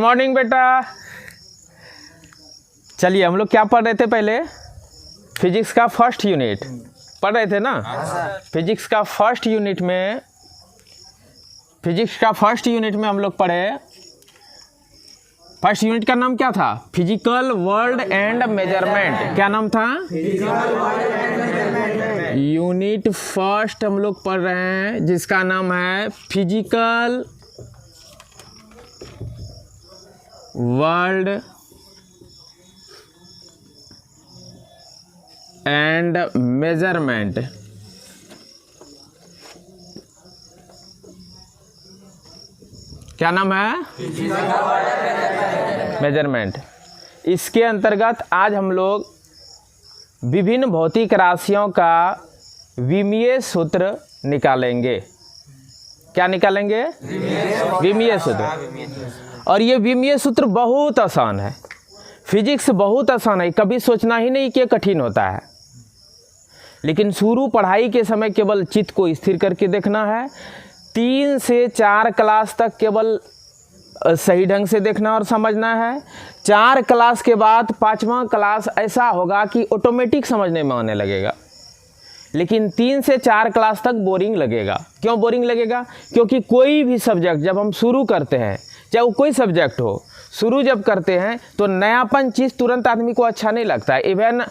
Morning बेटा। चलिए हम लोग क्या पढ़ रहे थे पहले? फिजिक्स का फर्स्ट यूनिट पढ़ रहे थे ना। फिजिक्स का फर्स्ट यूनिट में हम लोग पढ़े। फर्स्ट यूनिट का नाम क्या था? Physical world and measurement. क्या नाम था? यूनिट फर्स्ट हम लोग पढ़ रहे हैं जिसका नाम है फिजिकल वर्ल्ड एंड मेजरमेंट। क्या नाम है? मेजरमेंट। इसके अंतर्गत आज हम लोग विभिन्न भौतिक राशियों का विमीय सूत्र निकालेंगे। क्या निकालेंगे? विमीय सूत्र। और ये विमीय सूत्र बहुत आसान है। फिजिक्स बहुत आसान है, कभी सोचना ही नहीं कि ये कठिन होता है। लेकिन शुरू पढ़ाई के समय केवल चित्त को स्थिर करके देखना है। 3 से 4 क्लास तक केवल सही ढंग से देखना और समझना है। 4 क्लास के बाद 5वां क्लास ऐसा होगा कि ऑटोमेटिक समझने में आने लगेगा। लेकिन 3 से 4 क्लास तक बोरिंग लगेगा। क्यों बोरिंग लगेगा? क्योंकि कोई भी सब्जेक्ट जब हम शुरू करते हैं, चाहे वो कोई सब्जेक्ट हो, शुरू जब करते हैं तो नयापन चीज़ तुरंत आदमी को अच्छा नहीं लगता है। इवन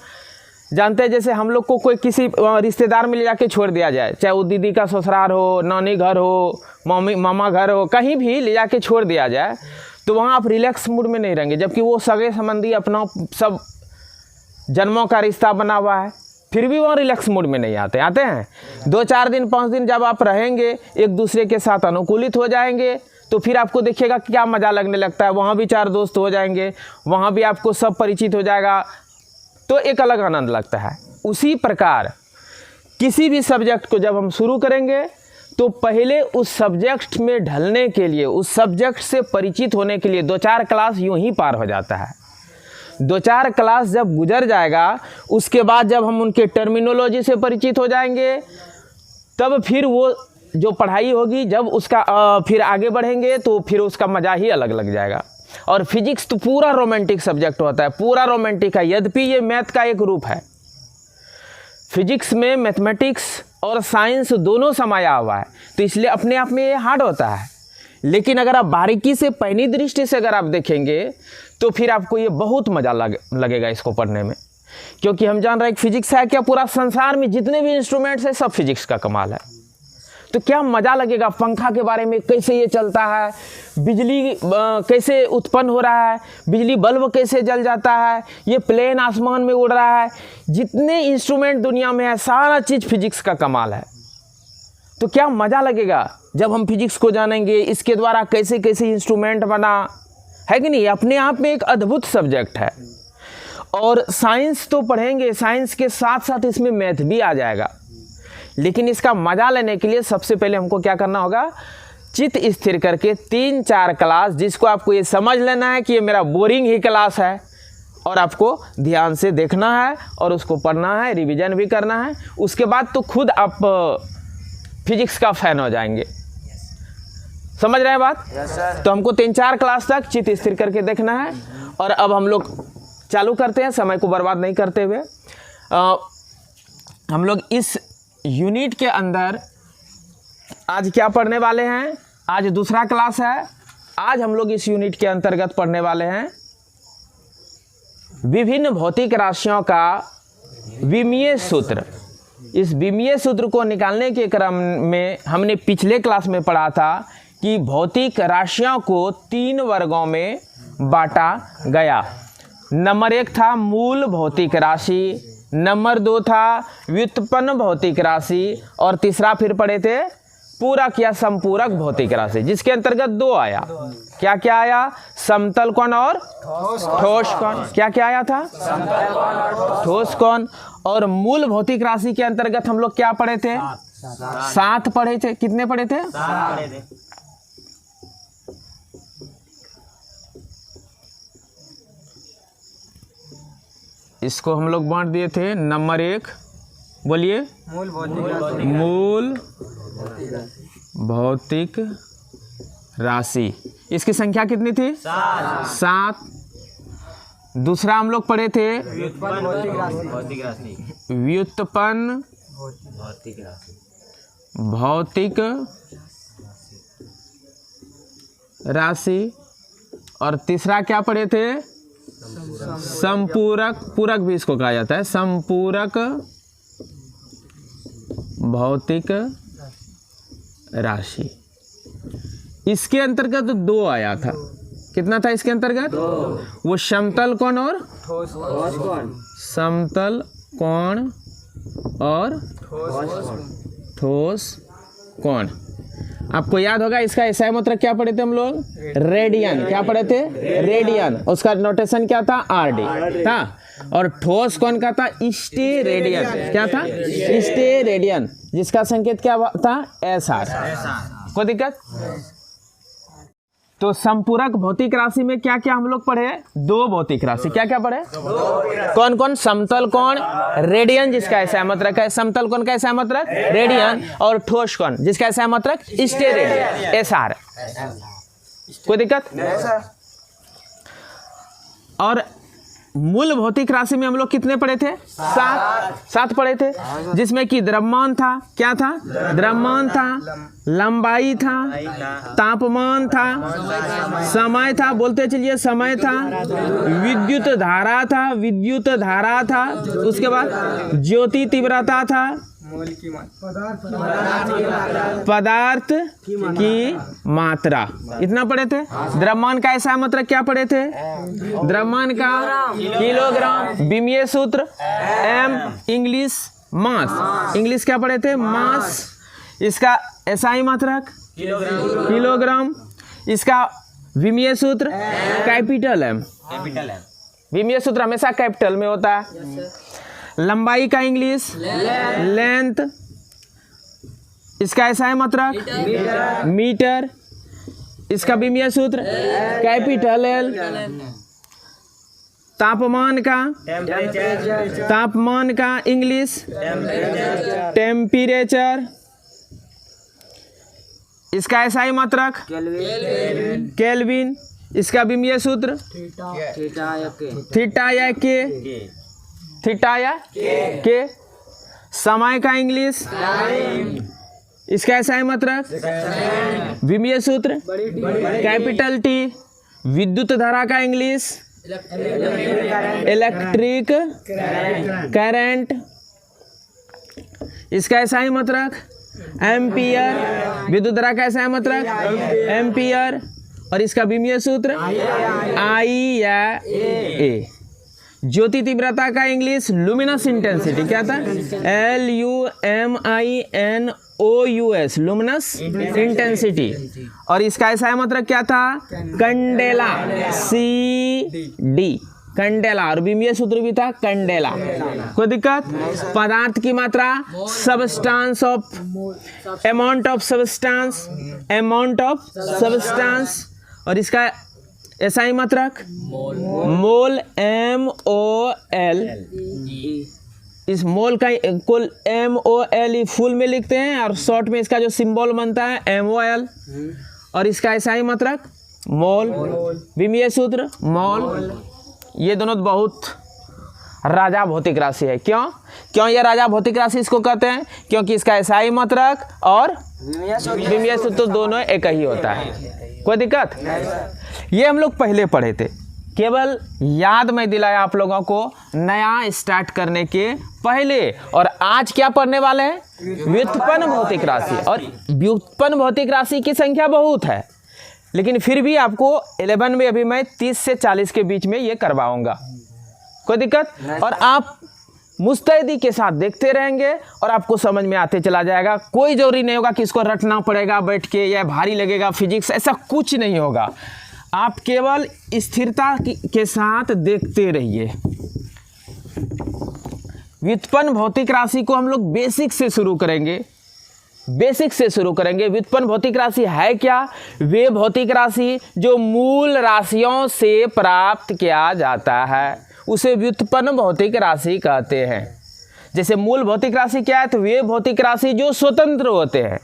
जानते हैं जैसे हम लोग को कोई किसी रिश्तेदार में ले जाके छोड़ दिया जाए, चाहे वो दीदी का ससुराल हो, नानी घर हो, मामा घर हो, कहीं भी ले जाके छोड़ दिया जाए तो वहाँ आप रिलैक्स मूड में नहीं रहेंगे। जबकि वो सगे संबंधी अपना सब जन्मों का रिश्ता बना हुआ है, फिर भी वहाँ रिलैक्स मूड में नहीं आते हैं। 2-4 दिन 5 दिन जब आप रहेंगे, एक दूसरे के साथ अनुकूलित हो जाएंगे तो फिर आपको देखिएगा क्या मज़ा लगने लगता है। वहाँ भी 4 दोस्त हो जाएंगे, वहाँ भी आपको सब परिचित हो जाएगा, तो एक अलग आनंद लगता है। उसी प्रकार किसी भी सब्जेक्ट को जब हम शुरू करेंगे तो पहले उस सब्जेक्ट में ढलने के लिए, उस सब्जेक्ट से परिचित होने के लिए 2-4 क्लास यूं ही पार हो जाता है। 2-4 क्लास जब गुजर जाएगा, उसके बाद जब हम उनके टर्मिनोलॉजी से परिचित हो जाएंगे, तब फिर वो जो पढ़ाई होगी, जब उसका फिर आगे बढ़ेंगे तो फिर उसका मज़ा ही अलग लग जाएगा। और फिजिक्स तो पूरा रोमांटिक सब्जेक्ट होता है, पूरा रोमांटिक है। यद्यपि ये मैथ का एक रूप है। फिजिक्स में मैथमेटिक्स और साइंस दोनों समाया हुआ है, तो इसलिए अपने आप में ये हार्ड होता है। लेकिन अगर आप बारीकी से, पैनी दृष्टि से अगर आप देखेंगे तो फिर आपको ये बहुत मज़ा लगेगा इसको पढ़ने में। क्योंकि हम जान रहे हैं कि फिजिक्स है क्या, पूरा संसार में जितने भी इंस्ट्रूमेंट्स हैं सब फिजिक्स का कमाल है। तो क्या मज़ा लगेगा पंखा के बारे में, कैसे ये चलता है, बिजली कैसे उत्पन्न हो रहा है, बिजली बल्ब कैसे जल जाता है, ये प्लेन आसमान में उड़ रहा है, जितने इंस्ट्रूमेंट दुनिया में है सारा चीज़ फिजिक्स का कमाल है। तो क्या मज़ा लगेगा जब हम फिजिक्स को जानेंगे, इसके द्वारा कैसे कैसे इंस्ट्रूमेंट बना है कि नहीं। अपने आप में एक अद्भुत सब्जेक्ट है। और साइंस तो पढ़ेंगे, साइंस के साथ साथ इसमें मैथ भी आ जाएगा। लेकिन इसका मज़ा लेने के लिए सबसे पहले हमको क्या करना होगा? चित्त स्थिर करके 3-4 क्लास, जिसको आपको ये समझ लेना है कि ये मेरा बोरिंग ही क्लास है, और आपको ध्यान से देखना है और उसको पढ़ना है, रिवीजन भी करना है। उसके बाद तो खुद आप फिजिक्स का फैन हो जाएंगे। समझ रहे हैं बात? तो हमको 3-4 क्लास तक चित्त स्थिर करके देखना है। और अब हम लोग चालू करते हैं, समय को बर्बाद नहीं करते हुए। हम लोग इस यूनिट के अंदर आज क्या पढ़ने वाले हैं? आज दूसरा क्लास है। आज हम लोग इस यूनिट के अंतर्गत पढ़ने वाले हैं विभिन्न भौतिक राशियों का विमीय सूत्र। इस विमीय सूत्र को निकालने के क्रम में हमने पिछले क्लास में पढ़ा था कि भौतिक राशियों को 3 वर्गों में बांटा गया। नंबर 1 था मूल भौतिक राशि, नंबर 2 था व्युत्पन्न भौतिक राशि, और तीसरा फिर पढ़े थे पूरक या संपूरक भौतिक राशि, जिसके अंतर्गत 2 आया। क्या क्या आया? समतल कोण और ठोस कोण। क्या क्या आया था? ठोस कोण। और मूल भौतिक राशि के अंतर्गत हम लोग क्या पढ़े थे? 7 पढ़े थे। कितने पढ़े थे? 7। इसको हम लोग बांट दिए थे। नंबर 1 बोलिए, मूल भौतिक राशि। इसकी संख्या कितनी थी? 7। दूसरा हम लोग पढ़े थे व्युत्पन्न भौतिक राशि, और तीसरा क्या पढ़े थे? संपूरक, पूरक भी इसको कहा जाता है, संपूरक भौतिक राशि। इसके अंतर्गत 2 आया था। कितना था इसके अंतर्गत? 2। वो समतल कोण और समतल कोण और ठोस कोण। आपको याद होगा इसका एसआई मात्रक क्या पढ़े थे हम लोग? रेडियन। क्या पढ़े थे? रेडियन। उसका नोटेशन क्या था? आरडी था। और ठोस कोण का था? स्टेरेडियन। क्या था? स्टेरेडियन, जिसका संकेत क्या था? एसआर। कोई दिक्कत? तो संपूरक भौतिक राशि में क्या क्या हम लोग पढ़े? 2 भौतिक राशि। क्या क्या पढ़े? कौन कौन? समतल कोण रेडियन, जिसका ऐसा मात्रक है। समतल कोण का ऐसा मात्रक रेडियन। और ठोस कोण जिसका ऐसा मात्रक स्टेरेडियन, एसआर। कोई दिक्कत? और मूल भौतिक राशि में हम लोग कितने पढ़े थे? 7 पढ़े थे, जिसमें कि द्रव्यमान था। क्या था? द्रव्यमान था, लंबाई था, तापमान था, समय था, बोलते चलिए समय था, विद्युत धारा था, विद्युत धारा था, उसके बाद ज्योति तीव्रता था, पदार्थ की मात्रा। इतना पढ़े थे। द्रव्यमान का ऐसा मात्रक क्या पढ़े थे? द्रव्यमान का किलोग्राम, विमीय सूत्र एम, इंग्लिश मास। इंग्लिश क्या पढ़े थे? मास। इसका एसआई मात्रक किलोग्राम। इसका विमीय सूत्र कैपिटल एम। विमीय सूत्र हमेशा कैपिटल में होता है। लंबाई का इंग्लिश लेंथ। इसका एसआई मात्रक मीटर। इसका विमीय सूत्र कैपिटल एल। तापमान का इंग्लिश टेम्परेचर। इसका एसआई मात्रक केल्विन। इसका विमीय सूत्र थीटा या के। समय का इंग्लिश इसका एसआई मात्रक विमीय सूत्र कैपिटल टी। विद्युत धारा का इंग्लिश इलेक्ट्रिक करंट। इसका एसआई मात्रक एम्पियर। विद्युत धारा का एसआई मात्रक एम्पियर। और इसका विमीय सूत्र आई या ए। ज्योति तीव्रता का इंग्लिश लुमिनस इंटेंसिटी। क्या था? LUMINOUS, luminous intensity. और इसका ऐसा मात्रक क्या था? कंडेला, CD, कंडेला। और विमीय सूत्र भी था कंडेला। कोई दिक्कत? पदार्थ की मात्रा substance of, amount of substance, amount of substance. और इसका एसआई मात्रक मोल, MOL। इस मोल का कुल MOL फुल में लिखते हैं, और शॉर्ट में इसका जो सिंबल बनता है MOL। और इसका एसआई मात्रक मोल। विमीय सूत्र मोल। ये दोनों बहुत राजा भौतिक राशि है। क्यों ये राजा भौतिक राशि इसको कहते हैं? क्योंकि इसका एसआई मात्रक और विमीय सूत्र दोनों एक ही होता है। कोई दिक्कत? ये हम लोग पहले पढ़े थे, केवल याद में दिलाया आप लोगों को नया स्टार्ट करने के पहले। और आज क्या पढ़ने वाले हैं? व्युत्पन्न भौतिक राशि। और व्युत्पन्न भौतिक राशि की संख्या बहुत है, लेकिन फिर भी आपको 11 में अभी मैं 30 से 40 के बीच में ये करवाऊंगा। कोई दिक्कत? और आप मुस्तैदी के साथ देखते रहेंगे और आपको समझ में आते चला जाएगा। कोई जरूरी नहीं होगा कि इसको रटना पड़ेगा बैठ के, या भारी लगेगा फिजिक्स, ऐसा कुछ नहीं होगा। आप केवल स्थिरता के साथ देखते रहिए। व्युत्पन्न भौतिक राशि को हम लोग बेसिक से शुरू करेंगे। व्युत्पन्न भौतिक राशि है क्या? वे भौतिक राशि जो मूल राशियों से प्राप्त किया जाता है, उसे व्युत्पन्न भौतिक राशि कहते हैं। जैसे मूल भौतिक राशि क्या है? तो वे भौतिक राशि जो स्वतंत्र होते हैं,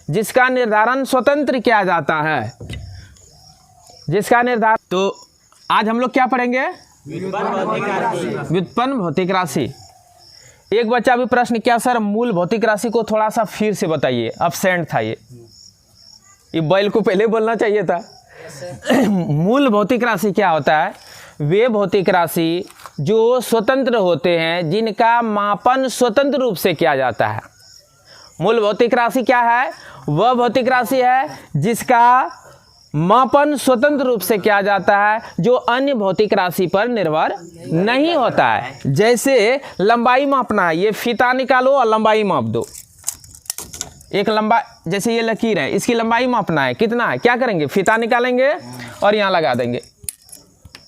जिसका निर्धारण स्वतंत्र किया जाता है। जिसका निर्धारक। तो आज हम लोग क्या पढ़ेंगे? व्युत्पन्न भौतिक राशि। एक बच्चा भी प्रश्न किया, सर मूल भौतिक राशि को थोड़ा सा फिर से बताइए, अब्सेंट था ये बैल को पहले बोलना चाहिए था। मूल भौतिक राशि क्या होता है? वे भौतिक राशि जो स्वतंत्र होते हैं, जिनका मापन स्वतंत्र रूप से किया जाता है। मूल भौतिक राशि क्या है? वह भौतिक राशि है जिसका मापन स्वतंत्र रूप से किया जाता है, जो अन्य भौतिक राशि पर निर्भर नहीं होता है। जैसे लंबाई मापना है, ये फीता निकालो और लंबाई माप दो। एक लंबा, जैसे ये लकीर है, इसकी लंबाई मापना है, कितना है? क्या करेंगे? फीता निकालेंगे और यहाँ लगा देंगे।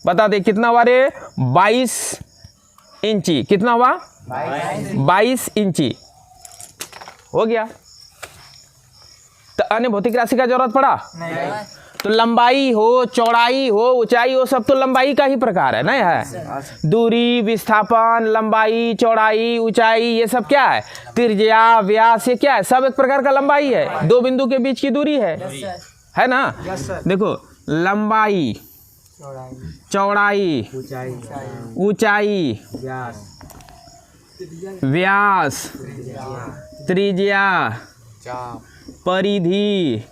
बता दे कितना हुआ रे? 22 इंची। कितना हुआ? 22 इंची हो गया। तो अन्य भौतिक राशि का जरूरत पड़ा नहीं। तो लंबाई हो, चौड़ाई हो, ऊंचाई हो, सब तो लंबाई का ही प्रकार है, नहीं है? दूरी, विस्थापन, लंबाई, चौड़ाई, ऊंचाई, ये सब क्या है? त्रिज्या, व्यास, ये क्या है? सब एक प्रकार का लंबाई है। दो बिंदु के बीच की दूरी है ना? देखो, लंबाई, चौड़ाई, ऊंचाई, व्यास, त्रिज्या, परिधि,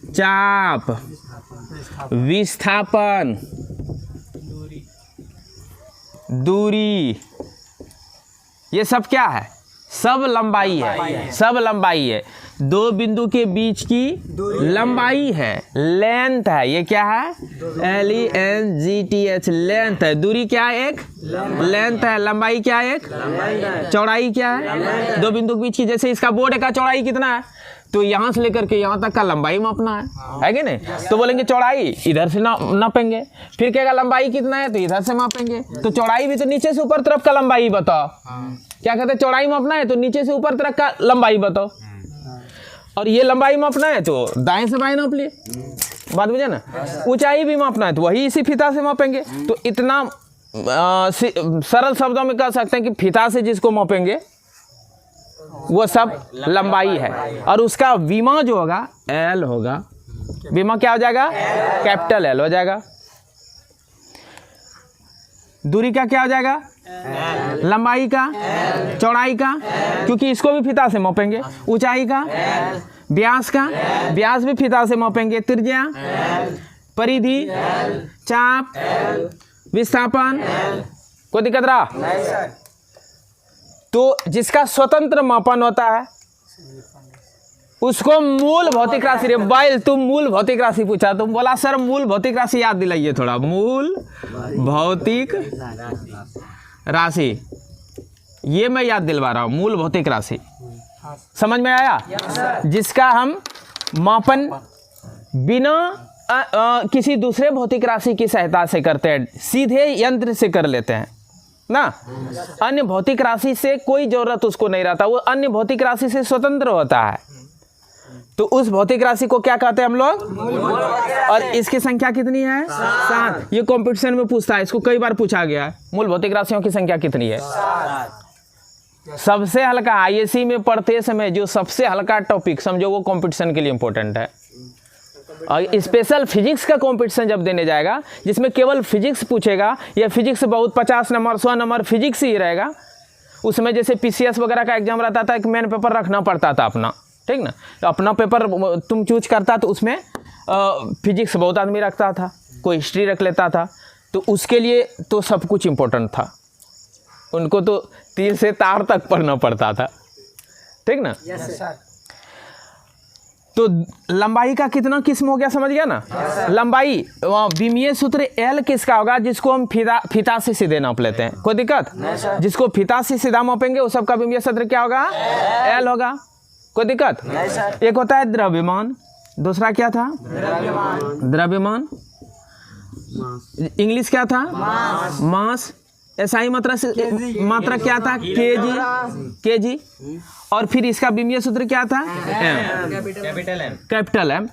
चाप, विस्थापन, दूरी, ये सब क्या है? सब लंबाई है। सब लंबाई है। दो बिंदु के बीच की लंबाई है, लेंथ है। ये क्या है? LENGTH, लेंथ है। दूरी क्या है? एक लेंथ है। लंबाई क्या है? एक। चौड़ाई क्या है? दो बिंदु के बीच की। जैसे इसका बोर्ड का चौड़ाई कितना है, तो यहाँ से लेकर के यहाँ तक का लंबाई मापना है कि नहीं? तो बोलेंगे चौड़ाई, इधर से नापेंगे। फिर कहेगा लंबाई कितना है, तो इधर से मापेंगे। तो चौड़ाई भी तो नीचे से ऊपर तरफ का लंबाई बताओ। क्या कहते हैं? चौड़ाई मापना है तो नीचे से ऊपर तरफ का लंबाई बताओ। और ये लंबाई मापना है तो दाएं से बाएं नाप लिए। बात बुझे ना? ऊंचाई भी मापना है तो वही इसी फीता से मापेंगे। तो इतना सरल शब्दों में कह सकते हैं कि फीता से जिसको मापेंगे वो सब लंबाई है। और उसका विमा जो होगा L होगा। विमा क्या हो जाएगा? कैपिटल L हो जाएगा। दूरी का क्या हो जाएगा? लंबाई का, चौड़ाई का, क्योंकि इसको भी फीता से मापेंगे। ऊंचाई का, व्यास का, व्यास भी फीता से मापेंगे। त्रिज्या, परिधि, चाप, विस्थापन, कोई दिक्कत रहा? तो जिसका स्वतंत्र मापन होता है उसको मूल भौतिक राशि। रे बैल, तुम मूल भौतिक राशि पूछा, तुम बोला सर मूल भौतिक राशि याद दिलाइए थोड़ा। मूल भौतिक राशि, ये मैं याद दिलवा रहा हूँ। मूल भौतिक राशि समझ में आया? जिसका हम मापन बिना किसी दूसरे भौतिक राशि की सहायता से करते हैं, सीधे यंत्र से कर लेते हैं ना। अन्य भौतिक राशि से कोई जरूरत उसको नहीं रहता, वो अन्य भौतिक राशि से स्वतंत्र होता है। तो उस भौतिक राशि को क्या कहते हैं हम लोग? और इसकी संख्या कितनी है? 7। ये कंपटीशन में पूछता है, इसको कई बार पूछा गया है। मूल भौतिक राशियों की संख्या कितनी है? 7। सबसे हल्का ISC में पढ़ते समय जो सबसे हल्का टॉपिक समझो वो कंपटीशन के लिए इंपॉर्टेंट है। और स्पेशल फिजिक्स का कंपटीशन जब देने जाएगा, जिसमें केवल फिजिक्स पूछेगा, या फिजिक्स बहुत 50 नंबर 100 नंबर फिजिक्स ही रहेगा, उसमें जैसे PCS वगैरह का एग्जाम रहता था, एक मेन पेपर रखना पड़ता था अपना, ठीक ना? तो अपना पेपर तुम चूज करता तो उसमें फिजिक्स बहुत आदमी रखता था, कोई हिस्ट्री रख लेता था। तो उसके लिए तो सब कुछ इम्पोर्टेंट था, उनको तो तीर से तार तक पढ़ना पड़ता था, ठीक ना? yes, sir. तो लंबाई का कितना किस्म हो गया, समझ गया ना? लंबाई विमीय सूत्र L किसका होगा? जिसको हम फीता से सीधे नाप लेते हैं। कोई दिक्कत? जिसको फीता से सीधा मापेंगे वो सबका विमीय सूत्र क्या होगा? L होगा। कोई दिक्कत? एक होता है द्रव्यमान, दूसरा क्या था? द्रव्यमान। इंग्लिश क्या था? मास। SI मात्रा क्या था? केजी। और फिर इसका विमीय सूत्र क्या था? Capital M।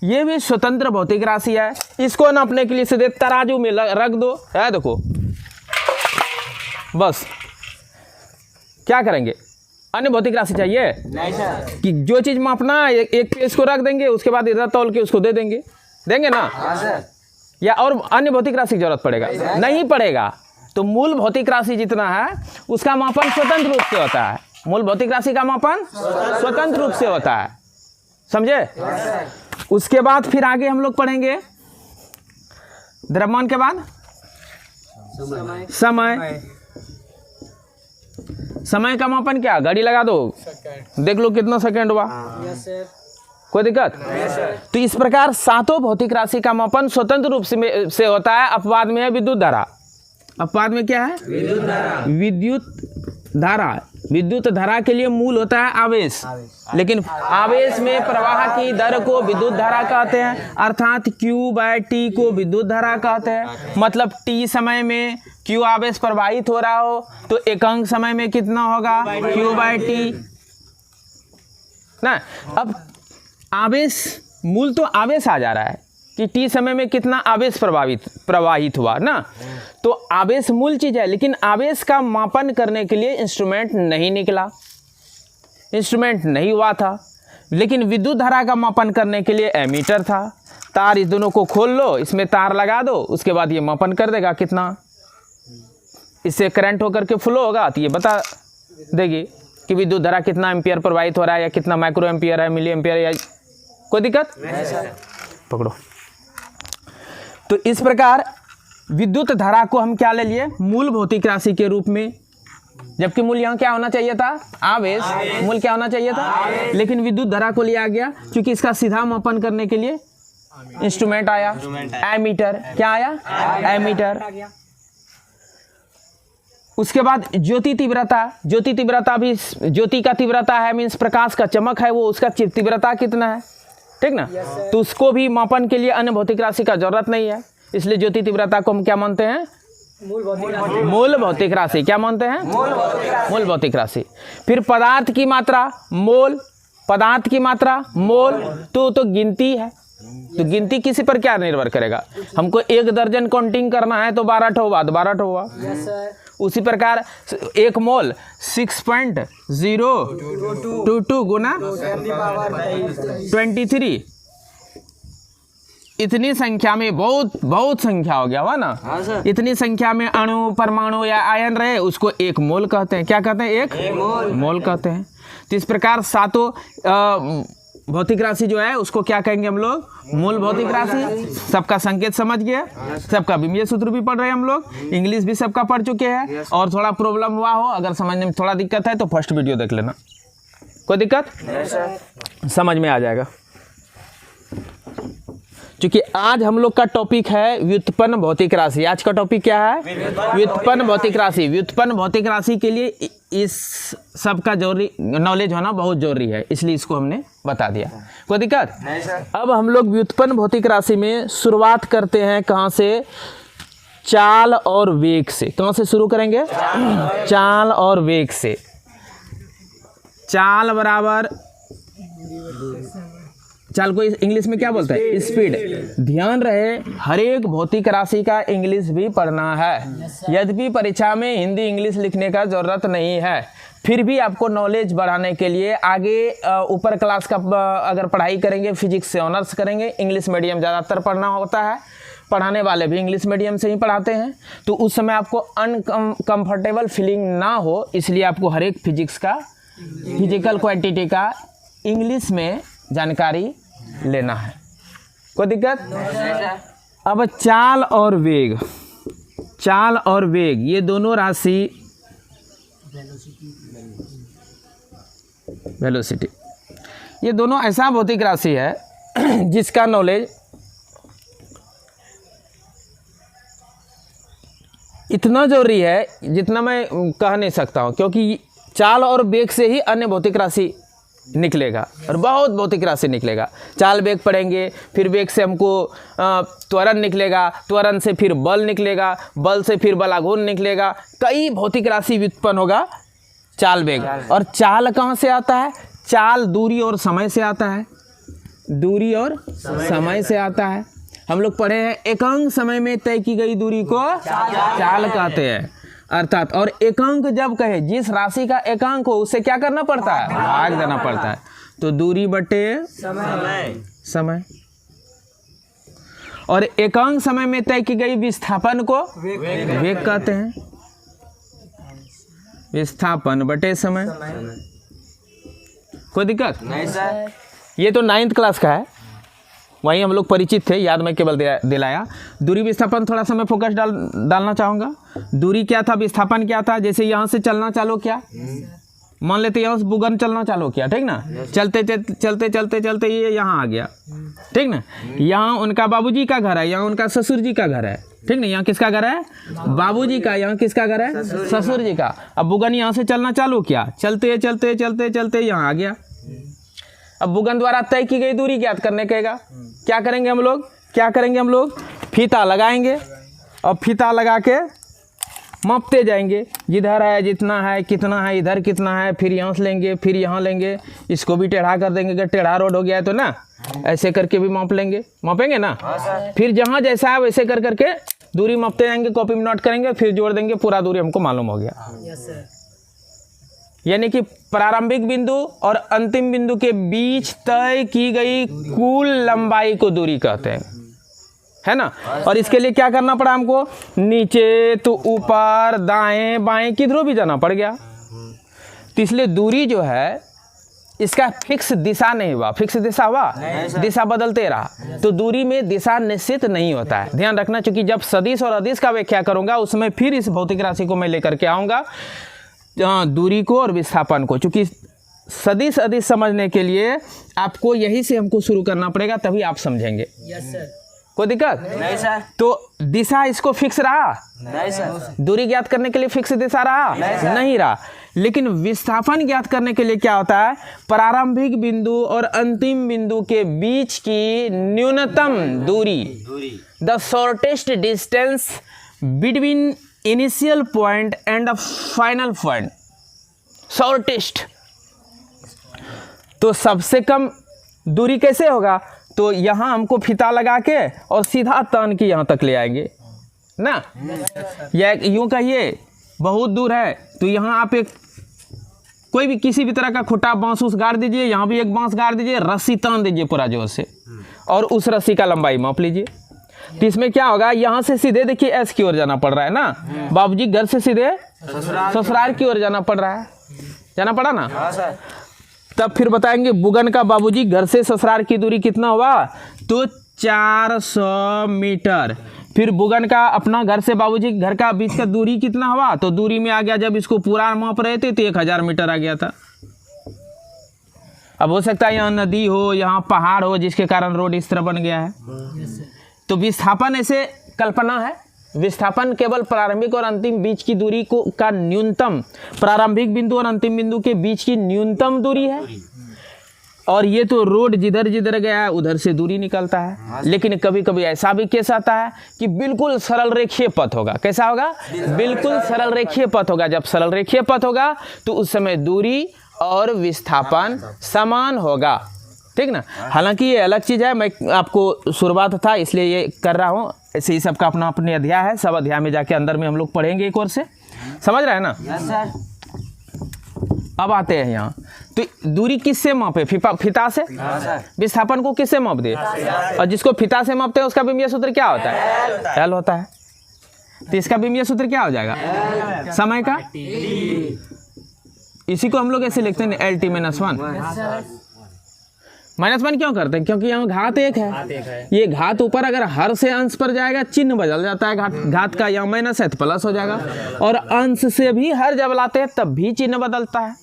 ये भी स्वतंत्र भौतिक राशि है। इसको नापने के लिए सीधे तराजू में रख दो, है देखो, बस। क्या करेंगे? अन्य भौतिक राशि चाहिए? नहीं सर। कि जो चीज मापना एक पेज को रख देंगे, उसके बाद इधर तौल के उसको दे देंगे, देंगे ना? या और अन्य भौतिक राशि की जरूरत पड़ेगा? नहीं पड़ेगा। तो मूल भौतिक राशि जितना है उसका मापन स्वतंत्र रूप से होता है। मूल भौतिक राशि का मापन स्वतंत्र रूप से होता है, समझे? उसके बाद फिर आगे हम लोग पढ़ेंगे द्रव्यमान के बाद समय। समय का मापन क्या? घड़ी लगा दो, देख लो कितना सेकंड हुआ। कोई दिक्कत? तो इस प्रकार सातों भौतिक राशि का मापन स्वतंत्र रूप से होता है। अपवाद में है विद्युत धारा। अपवाद में क्या है? विद्युत धारा। विद्युत धारा के लिए मूल होता है आवेश, लेकिन आवेश में प्रवाह की दर को विद्युत धारा कहते हैं, अर्थात Q/T को विद्युत धारा कहते हैं। मतलब T समय में Q आवेश प्रवाहित हो रहा हो तो एकांक समय में कितना होगा? Q/T ना। अब आवेश, मूल तो आवेश आ जा रहा है कि T समय में कितना आवेश प्रवाहित हुआ ना। तो आवेश मूल चीज है, लेकिन आवेश का मापन करने के लिए इंस्ट्रूमेंट नहीं निकला, इंस्ट्रूमेंट नहीं हुआ था। लेकिन विद्युत धारा का मापन करने के लिए एमीटर था। तार इस दोनों को खोल लो, इसमें तार लगा दो, उसके बाद ये मापन कर देगा कितना इससे करंट होकर के फ्लो होगा, तो ये बता देगी कि विद्युत धारा कितना एम्पियर प्रवाहित हो रहा है, या कितना माइक्रो एम्पियर है, मिली एम्पियर, या कोई दिक्कत? पकड़ो। तो इस प्रकार विद्युत धारा को हम क्या ले लिए? मूल भौतिक राशि के रूप में, जबकि मूल यहाँ क्या होना चाहिए था? आवेश। मूल क्या होना चाहिए था? लेकिन विद्युत धारा को लिया गया क्योंकि इसका सीधा मापन करने के लिए इंस्ट्रूमेंट आया, एमीटर। क्या आया? एमीटर। उसके बाद ज्योति तीव्रता। ज्योति तीव्रता भी, ज्योति का तीव्रता है मीन्स प्रकाश का चमक है वो, उसका तीव्रता कितना है, ठीक ना? तो उसको भी मापन के लिए अन्य भौतिक राशि का जरूरत नहीं है, इसलिए ज्योति तीव्रता को हम क्या मानते हैं? मूल भौतिक राशि। क्या मानते हैं? मूल भौतिक राशि। फिर पदार्थ की मात्रा मोल। पदार्थ की मात्रा मोल तो गिनती है। तो गिनती किसी पर क्या निर्भर करेगा? हमको 1 दर्जन काउंटिंग करना है तो 12 ठो हुआ, 12 ठो हुआ। उसी प्रकार 1 मोल 6.022 गुना 23, इतनी संख्या में बहुत संख्या हो गया हुआ ना। इतनी संख्या में अणु, परमाणु या आयन रहे उसको 1 मोल कहते हैं। क्या कहते हैं? 1 मोल कहते हैं। तो इस प्रकार सातों भौतिक राशि जो है उसको क्या कहेंगे हम लोग? मूल भौतिक राशि। सबका संकेत समझ गए? सबका विमीय सूत्र भी पढ़ रहे हैं हम लोग, इंग्लिश भी सबका पढ़ चुके हैं। और थोड़ा प्रॉब्लम हुआ हो, अगर समझने में थोड़ा दिक्कत है तो फर्स्ट वीडियो देख लेना, कोई दिक्कत? समझ में आ जाएगा। क्योंकि आज हम लोग का टॉपिक है व्युत्पन्न भौतिक राशि। आज का टॉपिक क्या है? व्युत्पन्न भौतिक राशि। व्युत्पन्न भौतिक राशि के लिए इस सब का जरूरी नॉलेज होना बहुत जरूरी है, इसलिए इसको हमने बता दिया। कोई दिक्कत? अब हम लोग व्युत्पन्न भौतिक राशि में शुरुआत करते हैं कहाँ से? चाल और वेग से। कहाँ से शुरू करेंगे? चाल और वेग से। चाल बराबर, चाल को इंग्लिश में क्या बोलते हैं? स्पीड। ध्यान रहे हर एक भौतिक राशि का इंग्लिश भी पढ़ना है। यद्यपि परीक्षा में हिंदी इंग्लिश लिखने का जरूरत नहीं है, फिर भी आपको नॉलेज बढ़ाने के लिए आगे ऊपर क्लास का अगर पढ़ाई करेंगे, फिजिक्स से ऑनर्स करेंगे, इंग्लिश मीडियम ज़्यादातर पढ़ना होता है, पढ़ाने वाले भी इंग्लिश मीडियम से ही पढ़ाते हैं, तो उस समय आपको अनकंफर्टेबल फीलिंग ना हो, इसलिए आपको हर एक फिजिक्स का, फिजिकल क्वांटिटी का इंग्लिश में जानकारी लेना है। कोई दिक्कत? अब चाल और वेग, चाल और वेग ये दोनों राशि, वेलोसिटी, ये दोनों ऐसा भौतिक राशि है जिसका नॉलेज इतना जरूरी है जितना मैं कह नहीं सकता हूँ, क्योंकि चाल और वेग से ही अन्य भौतिक राशि निकलेगा और बहुत भौतिक राशि निकलेगा। चाल वेग पढ़ेंगे, फिर वेग से हमको त्वरण निकलेगा, त्वरण से फिर बल निकलेगा, बल से फिर बलाघूर्ण निकलेगा, कई भौतिक राशि व्युत्पन्न होगा चाल वेग। और चाल कहाँ से आता है? चाल दूरी और समय से आता है, दूरी और समय से आता है। हम लोग पढ़े हैं एकांक समय में तय की गई दूरी को चाल कहते हैं। अर्थात और एकांक जब कहे, जिस राशि का एकांक हो उससे क्या करना पड़ता है? भाग देना पड़ता है। तो दूरी बटे समय। और एकांक समय में तय की गई विस्थापन को वेग कहते हैं। विस्थापन बटे समय। कोई दिक्कत नहीं सर। ये तो 9th क्लास का है, वहीं हम लोग परिचित थे, याद मैं केवल दिलाया। दूरी विस्थापन थोड़ा सा मैं फोकस डालना चाहूँगा। दूरी क्या था, विस्थापन क्या था। जैसे यहाँ से चलना चालू किया, मान लेते यहाँ से बुगन चलना चालू किया, ठीक ना। चलते चलते चलते चलते ये यहाँ आ गया, ठीक ना। यहाँ उनका बाबूजी का घर है, यहाँ उनका ससुर जी का घर है, ठीक ना। यहाँ किसका घर है, बाबूजी का। यहाँ किसका घर है, ससुर जी का। अब बुगन यहाँ से चलना चालू किया, चलते चलते चलते चलते यहाँ आ गया। अब बुगन द्वारा तय की गई दूरी ज्ञात करने कहेगा। क्या करेंगे हम लोग, फीता लगाएंगे और फीता लगा के मापते जाएंगे, जिधर है जितना है कितना है, इधर कितना है, फिर यहाँ से लेंगे, फिर यहाँ लेंगे, इसको भी टेढ़ा कर देंगे। अगर टेढ़ा रोड हो गया है तो ना ऐसे करके भी मापेंगे ना। फिर जहाँ जैसा है वैसे कर करके दूरी मापते जाएंगे, कॉपी में नोट करेंगे, फिर जोड़ देंगे, पूरा दूरी हमको मालूम हो गया। यानी कि प्रारंभिक बिंदु और अंतिम बिंदु के बीच तय की गई कुल लंबाई को दूरी कहते हैं, है ना। और इसके लिए क्या करना पड़ा हमको, नीचे तो ऊपर दाएं बाएं किधरों भी जाना पड़ गया। तो इसलिए दूरी जो है इसका फिक्स दिशा नहीं हुआ, फिक्स दिशा हुआ, दिशा बदलते रहा। तो दूरी में दिशा निश्चित नहीं होता है, ध्यान रखना। क्योंकि जब सदिश और अदिश का व्याख्या करूंगा उसमें फिर इस भौतिक राशि को मैं लेकर के आऊँगा, दूरी को और विस्थापन को। चूंकि सदिश अदिश समझने के लिए आपको यही से हमको शुरू करना पड़ेगा, तभी आप समझेंगे। Yes sir. कोई दिक्कत नहीं सर। तो दिशा इसको फिक्स रहा, नहीं सर। दूरी ज्ञात करने के लिए फिक्स दिशा रहा नहीं रहा। लेकिन विस्थापन ज्ञात करने के लिए क्या होता है, प्रारंभिक बिंदु और अंतिम बिंदु के बीच की न्यूनतम दूरी, the shortest distance between initial point and the final point, shortest. तो सबसे कम दूरी कैसे होगा, तो यहाँ हमको फीता लगा के और सीधा तान के यहाँ तक ले आएंगे ना। या यूँ कहिए बहुत दूर है तो यहाँ आप एक कोई भी किसी भी तरह का खुटा बांस उस गाड़ दीजिए, यहाँ भी एक बांस गाड़ दीजिए, रस्सी तान दीजिए पूरा जोर से, और उस रस्सी का लंबाई माप लीजिए। तो इसमें क्या होगा, यहाँ से सीधे देखिए एस की ओर जाना पड़ रहा है ना, बाबूजी घर से सीधे ससुराल की ओर जाना पड़ रहा है, जाना पड़ा ना। तब फिर बताएंगे बुगन का बाबूजी घर से ससुराल की दूरी कितना हुआ, तो 400 मीटर। फिर बुगन का अपना घर से बाबूजी घर का बीच का दूरी कितना हुआ, तो दूरी में आ गया, जब इसको पूरा माप रहे थे तो 1000 मीटर आ गया था। अब हो सकता है यहाँ नदी हो, यहाँ पहाड़ हो, जिसके कारण रोड इस तरह बन गया है। तो विस्थापन ऐसे कल्पना है, विस्थापन केवल प्रारंभिक और अंतिम बीच की दूरी को का न्यूनतम, प्रारंभिक बिंदु और अंतिम बिंदु के बीच की न्यूनतम दूरी है। और ये तो रोड जिधर जिधर गया है उधर से दूरी निकलता है। लेकिन कभी कभी ऐसा भी केस आता है कि बिल्कुल सरल रेखीय पथ होगा। कैसा होगा, बिल्कुल सरल रेखीय पथ होगा। जब सरल रेखीय पथ होगा तो उस समय दूरी और विस्थापन समान होगा, ठीक ना। हालांकि ये अलग चीज़ है, मैं आपको शुरुआत था इसलिए ये कर रहा हूँ। ऐसे ही सबका अपना अपने अध्याय है, सब अध्याय में जाके अंदर में हम लोग पढ़ेंगे एक और से, समझ रहे हैं ना। Yes sir. अब आते हैं यहाँ, तो दूरी किससे मापे, फिता से। विस्थापन को किससे माप दे, और जिसको फिता से मापते हैं उसका विमीय सूत्र क्या होता है, एल होता है। तो इसका विमीय सूत्र क्या हो जाएगा, समय का, इसी को हम लोग ऐसे लिखते हैं एल टी -1। -1 क्यों करते हैं, क्योंकि यहाँ घात एक है। ये घात ऊपर अगर हर से अंश पर जाएगा चिन्ह बदल जाता है, घात का यहाँ माइनस है तो प्लस हो जाएगा। और अंश से भी हर जब लाते हैं तब भी चिन्ह बदलता है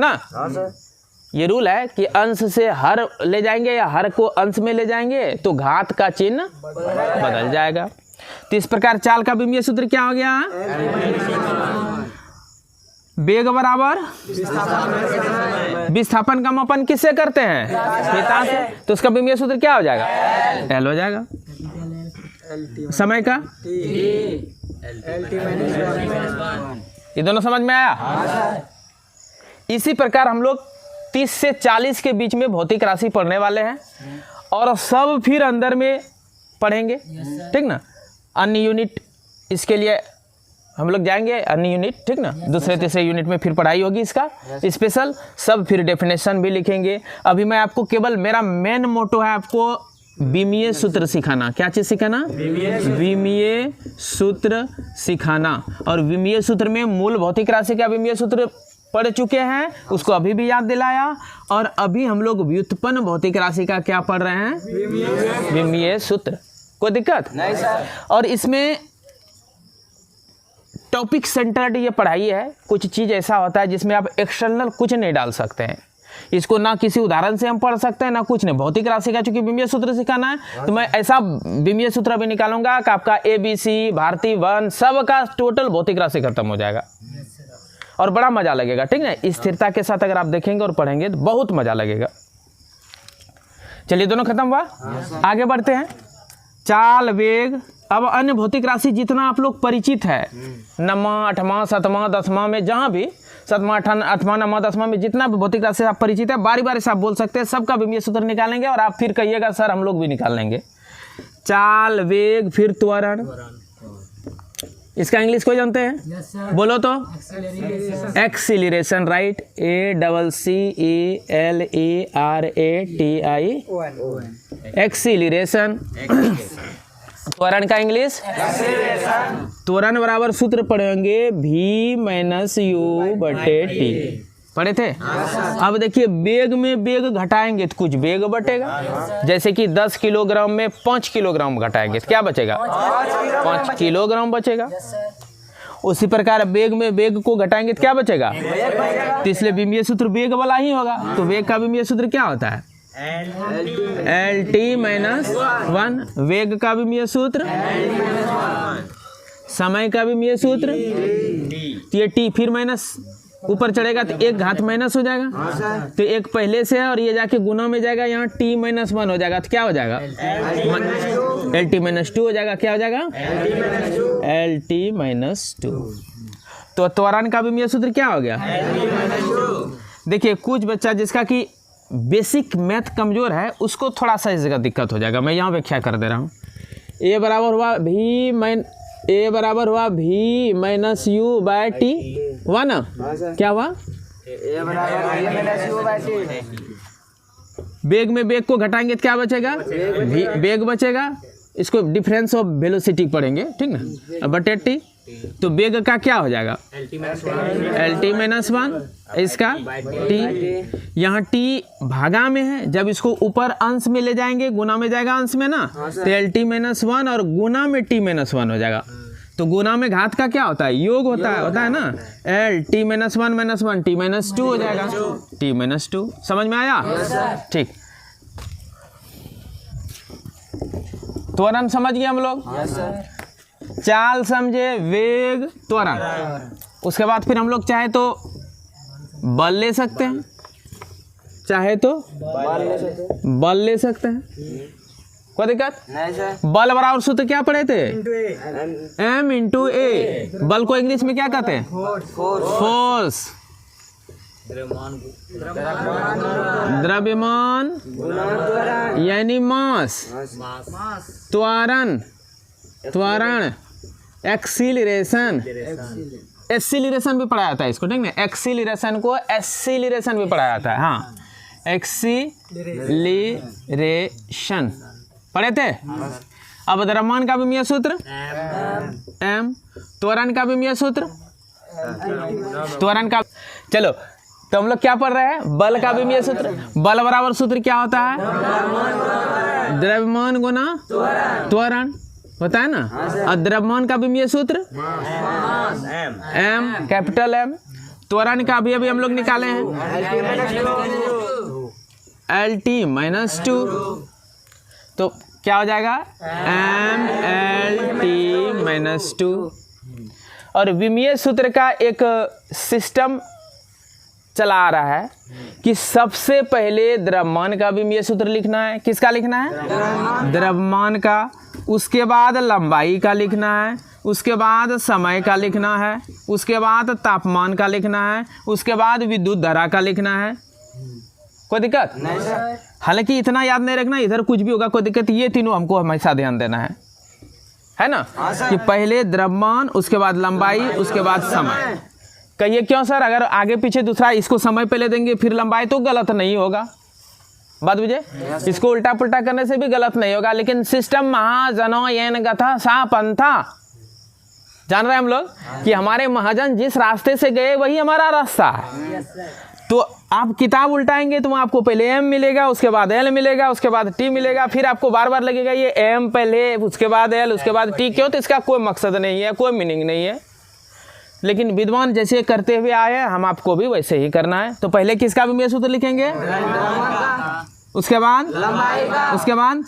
ना। ये रूल है कि अंश से हर ले जाएंगे या हर को अंश में ले जाएंगे तो घात का चिन्ह बदल जाएगा। तो इस प्रकार चाल का विमीय सूत्र क्या हो गया, वेग बराबर विस्थापन का मापन किससे करते हैं, फिता से। तो उसका विमीय सूत्र क्या हो जाएगा, एल हो जाएगा। समय का ये दोनों समझ में आया। इसी प्रकार हम लोग 30 से 40 के बीच में भौतिक राशि पढ़ने वाले हैं और सब फिर अंदर में पढ़ेंगे, ठीक ना। अन्य यूनिट इसके लिए हम लोग जाएंगे, अन्य यूनिट, ठीक ना। दूसरे तीसरे यूनिट में फिर पढ़ाई होगी इसका स्पेशल, सब फिर डेफिनेशन भी लिखेंगे। अभी मैं आपको केवल, मेरा मेन मोटो है आपको विमीय सूत्र सिखाना। क्या चीज सिखाना? विमीय सूत्र सिखाना। और विमीय सूत्र में मूल भौतिक राशि का विमीय सूत्र पढ़ चुके हैं, उसको अभी भी याद दिलाया। और अभी हम लोग व्युत्पन्न भौतिक राशि का क्या पढ़ रहे हैं? विमीय सूत्र। कोई दिक्कत नहीं सर। और इसमें टॉपिक सेंटर्ड ये पढ़ाई है। कुछ चीज़ ऐसा होता है जिसमें आप एक्सटर्नल कुछ नहीं डाल सकते हैं। इसको ना किसी उदाहरण से हम पढ़ सकते हैं ना कुछ नहीं। भौतिक राशि का चूंकि विमीय सूत्र सिखाना है तो मैं ऐसा विमीय सूत्र अभी निकालूंगा कि आपका ABC, भारतीय वन सब का टोटल भौतिक राशि खत्म हो जाएगा और बड़ा मजा लगेगा। ठीक है, स्थिरता के साथ अगर आप देखेंगे और पढ़ेंगे तो बहुत मजा लगेगा। चलिए दोनों खत्म हुआ, आगे बढ़ते हैं। चाल, वेग। अब अन्य भौतिक राशि जितना आप लोग परिचित है, नवमा, आठवां, सातवां, दसवां में, जहाँ भी सातवां, आठवां, नववां, दसवां में जितना भी भौतिक राशि आप परिचित है, बारी बारी से आप बोल सकते हैं, सबका विमीय सूत्र निकालेंगे और आप फिर कहिएगा सर हम लोग भी निकाल लेंगे। चाल, वेग, फिर त्वरण। इसका इंग्लिश कोई जानते हैं? Yes sir. बोलो तो। Acceleration, right. ACCELERATI, acceleration. त्वरण का इंग्लिश? त्वरण बराबर सूत्र पढ़ेंगे V-U/T। पढ़े थे? अब देखिए वेग में वेग घटाएंगे तो कुछ वेग बटेगा। जैसे कि 10 किलोग्राम में 5 किलोग्राम घटाएंगे तो क्या बचेगा? 5 किलोग्राम बचेगा। उसी प्रकार वेग में वेग को घटाएंगे तो क्या बचेगा? तो इसलिए विमीय सूत्र वेग वाला ही होगा। तो वेग का विमीय सूत्र क्या होता है? LT-1। वेग का विमीय सूत्र, समय का विमीय सूत्र, तो ये T फिर माइनस ऊपर चढ़ेगा तो एक घात माइनस हो जाएगा। तो एक पहले से है और ये जाके गुना में जाएगा, यहाँ T-1 हो जाएगा तो क्या हो जाएगा? LT-2 हो जाएगा। क्या हो जाएगा? LT-2। तो त्वरण का विमीय सूत्र क्या हो गया? देखिए कुछ बच्चा जिसका कि बेसिक मैथ कमजोर है उसको थोड़ा सा इस जगह दिक्कत हो जाएगा। मैं यहाँ व्याख्या कर दे रहा हूँ। A बराबर हुआ V-U/T। हुआ ना? क्या हुआ? वेग में वेग को घटाएंगे तो क्या बचेगा? वेग बचेगा। इसको डिफरेंस ऑफ वेलोसिटी पढ़ेंगे, ठीक ना? बटे T। तो वेग का क्या हो जाएगा? LT-1। इसका T, यहाँ T भागा में है, जब इसको ऊपर अंश में ले जाएंगे, गुना में जाएगा अंश में ना, तो LT-1 और गुना में T-1 हो जाएगा। तो गुना में घात का क्या होता है? योग होता है ना। LT-1 T-2 हो जाएगा। T-2 समझ में आया? ठीक। त्वरण समझ गए हम लोग? चाल समझे, वेग, त्वरण। उसके बाद फिर हम लोग चाहे तो बल ले सकते हैं, चाहे तो बल ले सकते हैं। कोई दिक्कत नहीं सर। बल बराबर सूत्र क्या पढ़े थे? M×A। बल को इंग्लिश में क्या कहते हैं? फोर्स। द्रव्यमान यानी मास। त्वरण एक्सीलरेशन भी पढ़ाया जाता है इसको, ठीक ना? एक्सीलरेशन को एसिलरेशन भी पढ़ाया जाता है। हाँ, एक्सीलरेशन पढ़े थे। अब द्रव्यमान का विमीय सूत्र M। त्वरण का विमीय सूत्र त्वरण का। चलो तो हम लोग क्या पढ़ रहे हैं? बल का विमीय सूत्र। बल बराबर सूत्र क्या होता है? द्रव्यमान गुना त्वरण होता है ना। और द्रव्यमान का विमीय सूत्र M, कैपिटल M। त्वरण का अभी हम लोग निकाले हैं LT-2। तो क्या हो जाएगा? MLT-2। और विमीय सूत्र का एक सिस्टम चला आ रहा है कि सबसे पहले द्रव्यमान का विमीय सूत्र लिखना है। किसका लिखना है? द्रव्यमान का। उसके बाद लंबाई का लिखना है, उसके बाद समय का लिखना है, उसके बाद तापमान का लिखना है, उसके बाद विद्युत धारा का लिखना है। कोई दिक्कत नहीं सर। हालांकि इतना याद नहीं रखना, इधर कुछ भी होगा कोई दिक्कत। ये तीनों हमको हमेशा ध्यान देना है ना? कि पहले द्रव्यमान, उसके बाद लंबाई, उसके बाद समय। कहिए क्यों सर? अगर आगे पीछे दूसरा इसको समय पहले देंगे फिर लंबाई तो गलत नहीं होगा। बात बुझे। इसको उल्टा पुल्टा करने से भी गलत नहीं होगा, लेकिन सिस्टम महाजनो येन गथा सा पंथा, जान रहे हैं हम लोग कि हमारे महाजन जिस रास्ते से गए वही हमारा रास्ता है। तो आप किताब उल्टाएंगे तो आपको पहले एम मिलेगा, उसके बाद एल मिलेगा, उसके बाद टी मिलेगा, फिर आपको बार बार लगेगा ये एम पहले, उसके बाद एल, उसके बाद टी। क्यों? तो इसका कोई मकसद नहीं है, कोई मीनिंग नहीं है। लेकिन विद्वान जैसे करते हुए आए हैं, हम आपको भी वैसे ही करना है। तो पहले किसका विमेय सूत्र लिखेंगे? उसके बाद उसके बाद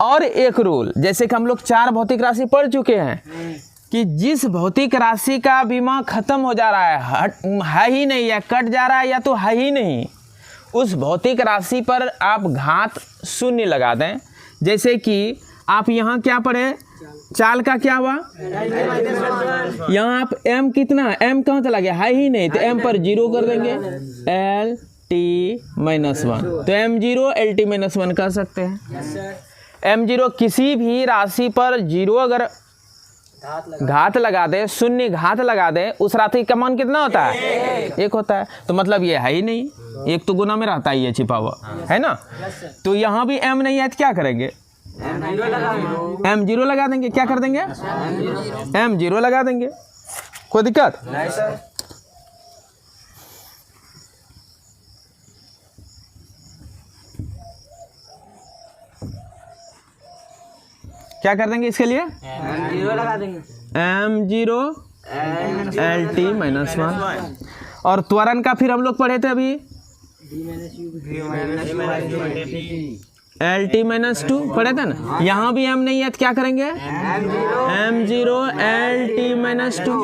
और एक रूल, जैसे कि हम लोग 4 भौतिक राशि पढ़ चुके हैं कि जिस भौतिक राशि का बीमा खत्म हो जा रहा है ही नहीं, या कट जा रहा है, या तो है ही नहीं, उस भौतिक राशि पर आप घात 0 लगा दें। जैसे कि आप यहाँ क्या पढ़े, चाल का क्या हुआ, यहाँ आप m कितना, m कहाँ चला गया, है ही नहीं, तो m पर 0 कर देंगे, l t-1, तो m0 l t-1 कर सकते हैं। m0 किसी भी राशि पर 0 अगर घात लगा दे, 0 घात लगा दे, उस राशि का मान कितना होता है? 1 होता है। तो मतलब ये है ही नहीं, 1 तो गुना में रहता है, ये छिपा हुआ है ना। तो यहाँ भी m नहीं है तो क्या करेंगे? m0 लगा देंगे। क्या कर देंगे? m0 लगा देंगे। कोई दिक्कत नहीं सर। क्या कर देंगे इसके लिए? m0 लगा देंगे, m0 LT-1। और त्वरण का फिर हम लोग पढ़े थे अभी, LT-2 पढ़े थे ना। यहाँ भी m नहीं है तो क्या करेंगे? m0 LT-2।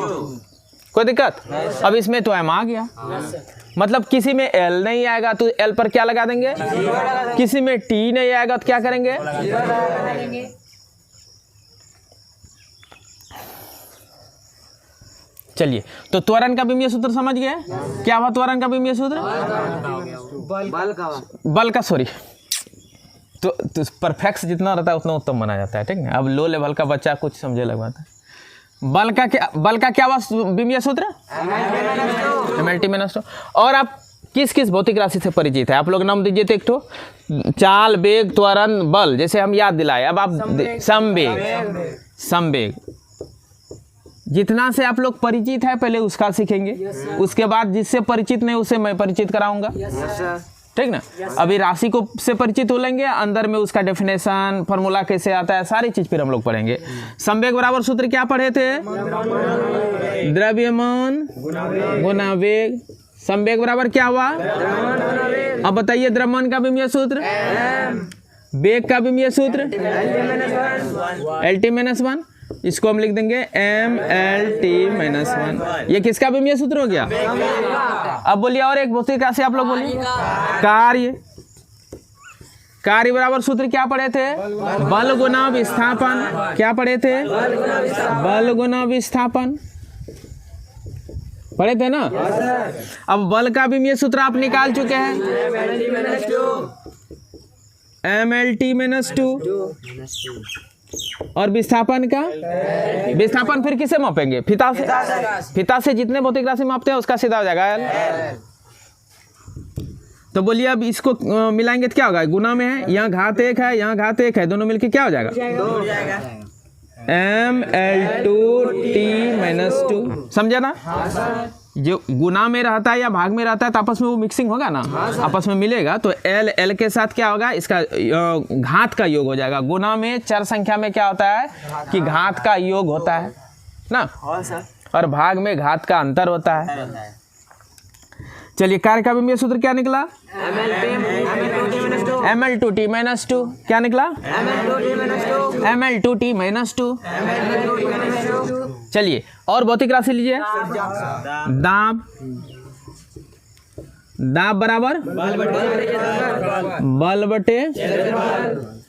कोई दिक्कत? अब इसमें तो m आ गया, मतलब किसी में l नहीं आएगा तो l पर क्या लगा देंगे? किसी में t नहीं आएगा तो क्या करेंगे? चलिए, तो त्वरण का विमीय सूत्र समझ गए? क्या हुआ त्वरण का विमीय सूत्र? बल का सॉरी, तो परफेक्ट जितना रहता है उतना उत्तम माना जाता है, ठीक है। अब लो लेवल का बच्चा कुछ समझे लगवाता है। बल का क्या हुआ विमीय सूत्र? MLT-2। और आप किस किस भौतिक राशि से परिचित है? आप लोग नाम दीजिए तो एक ठो, चाल, बेग, त्वरण, बल, जैसे हम याद दिलाए। अब आप समवेग, जितना से आप लोग परिचित है पहले उसका सीखेंगे, उसके बाद जिससे परिचित नहीं उसे मैं परिचित कराऊंगा, ठीक ना। अभी राशि को से परिचित हो लेंगे, अंदर में उसका डेफिनेशन, फॉर्मूला कैसे आता है, सारी चीज फिर हम लोग पढ़ेंगे। संवेग बराबर सूत्र क्या पढ़े थे? द्रव्यमान गुना वेग। संवेग बराबर क्या हुआ? अब बताइए द्रव्यमान का विमीय सूत्र, वेग का विमीय सूत्र LT-1। इसको हम लिख देंगे MLT-1। ये किसका विमीय सूत्र हो गया? अब बोलिए और एक भौतिक राशि आप लोग बोलिए। कार्य बराबर सूत्र क्या पढ़े थे? बल गुना विस्थापन। क्या पढ़े थे? बल गुना विस्थापन पढ़े थे ना। अब बल का विमीय सूत्र आप निकाल चुके हैं, MLT-2। और विस्थापन का, विस्थापन फिर किसे मापेंगे? फिता से। फिता से जितने भौतिक राशि मापते हैं उसका सीधा हो जाएगा L। तो बोलिए अब इसको मिलाएंगे तो क्या होगा? गुना में है, यहाँ घात 1 है, यहाँ घात 1 है, दोनों मिलके क्या हो जाएगा? ML2T-2। समझा ना? जो गुना में रहता है या भाग में रहता है तो आपस में वो मिक्सिंग होगा ना, आपस में मिलेगा, तो L के साथ क्या होगा? इसका घात का योग हो जाएगा। गुना में चर संख्या में क्या होता है कि घात का योग होता है ना, और भाग में घात का अंतर होता है। चलिए, कार्य का विमीय सूत्र क्या निकला? ML2T-2। क्या निकला? ML2T-2। चलिए, और भौतिक राशि लीजिए। दाब बराबर बल बटे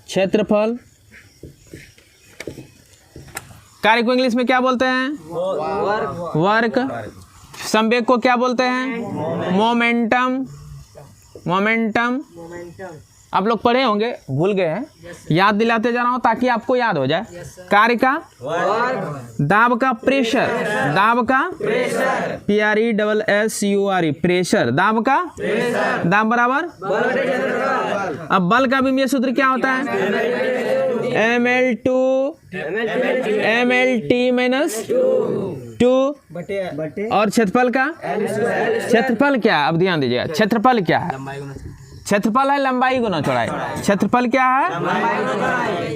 क्षेत्रफल। कार्य को इंग्लिश में क्या बोलते हैं? वर्क। संवेग को क्या बोलते हैं? मोमेंटम। आप लोग पढ़े होंगे, भूल गए हैं, याद दिलाते जा रहा हूं ताकि आपको याद हो जाए। कार्य का दाब का प्रेशर, दाब का PRESSURE प्रेशर, दाब का दाब बराबर। अब बल का भी सूत्र क्या होता है? ML2 माइनस 2 और क्षेत्रफल का, क्षेत्रफल क्या है? अब ध्यान दीजिएगा, क्षेत्रफल क्या है? क्षेत्रफल है लंबाई गुना चौड़ाई। क्षेत्रफल क्या है?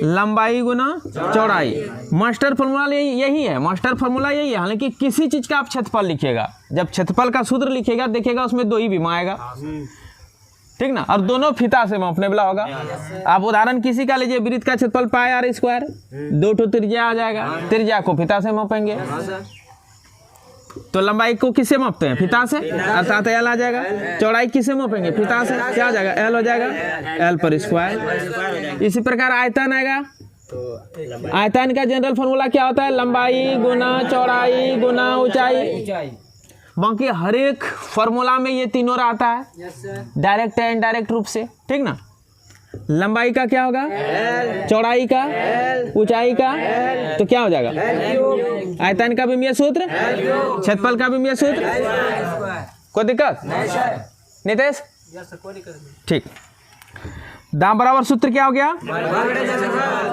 लंबाई गुना चौड़ाई। मास्टर फॉर्मूला यही है, मास्टर फॉर्मूला यही है। हालांकि किसी चीज का आप क्षेत्रफल लिखिएगा, जब क्षेत्रफल का सूत्र लिखिएगा देखिएगा उसमें 2 ही बीमा आएगा, ठीक ना, और दोनों फीता से मापने वाला होगा। आप उदाहरण किसी का लीजिए, वृत्त का क्षेत्रफल पाई r स्क्वायर, 2 ठो त्रिज्या आ जाएगा, त्रिज्या को फीता से मापेंगे, तो लंबाई को किससे मापते हैं? फीता से, अर्थात l आ जाएगा। चौड़ाई किससे मापेंगे? फीता से, क्या आ जाएगा? l हो जाएगा, l पर स्क्वायर। इसी प्रकार आयतन आएगा, आयतन का जनरल फॉर्मूला क्या होता है? लंबाई गुना चौड़ाई गुना ऊंचाई। बाकी हर एक फॉर्मूला में ये तीनों रहता है, डायरेक्ट या इनडायरेक्ट रूप से, ठीक ना। लंबाई का क्या होगा? चौड़ाई का, ऊंचाई का, तो क्या हो जाएगा? आयतन का भी सूत्र, क्षेत्रफल का भी सूत्र। कोई दिक्कत नितेश? ठीक। दाब बराबर सूत्र क्या हो गया?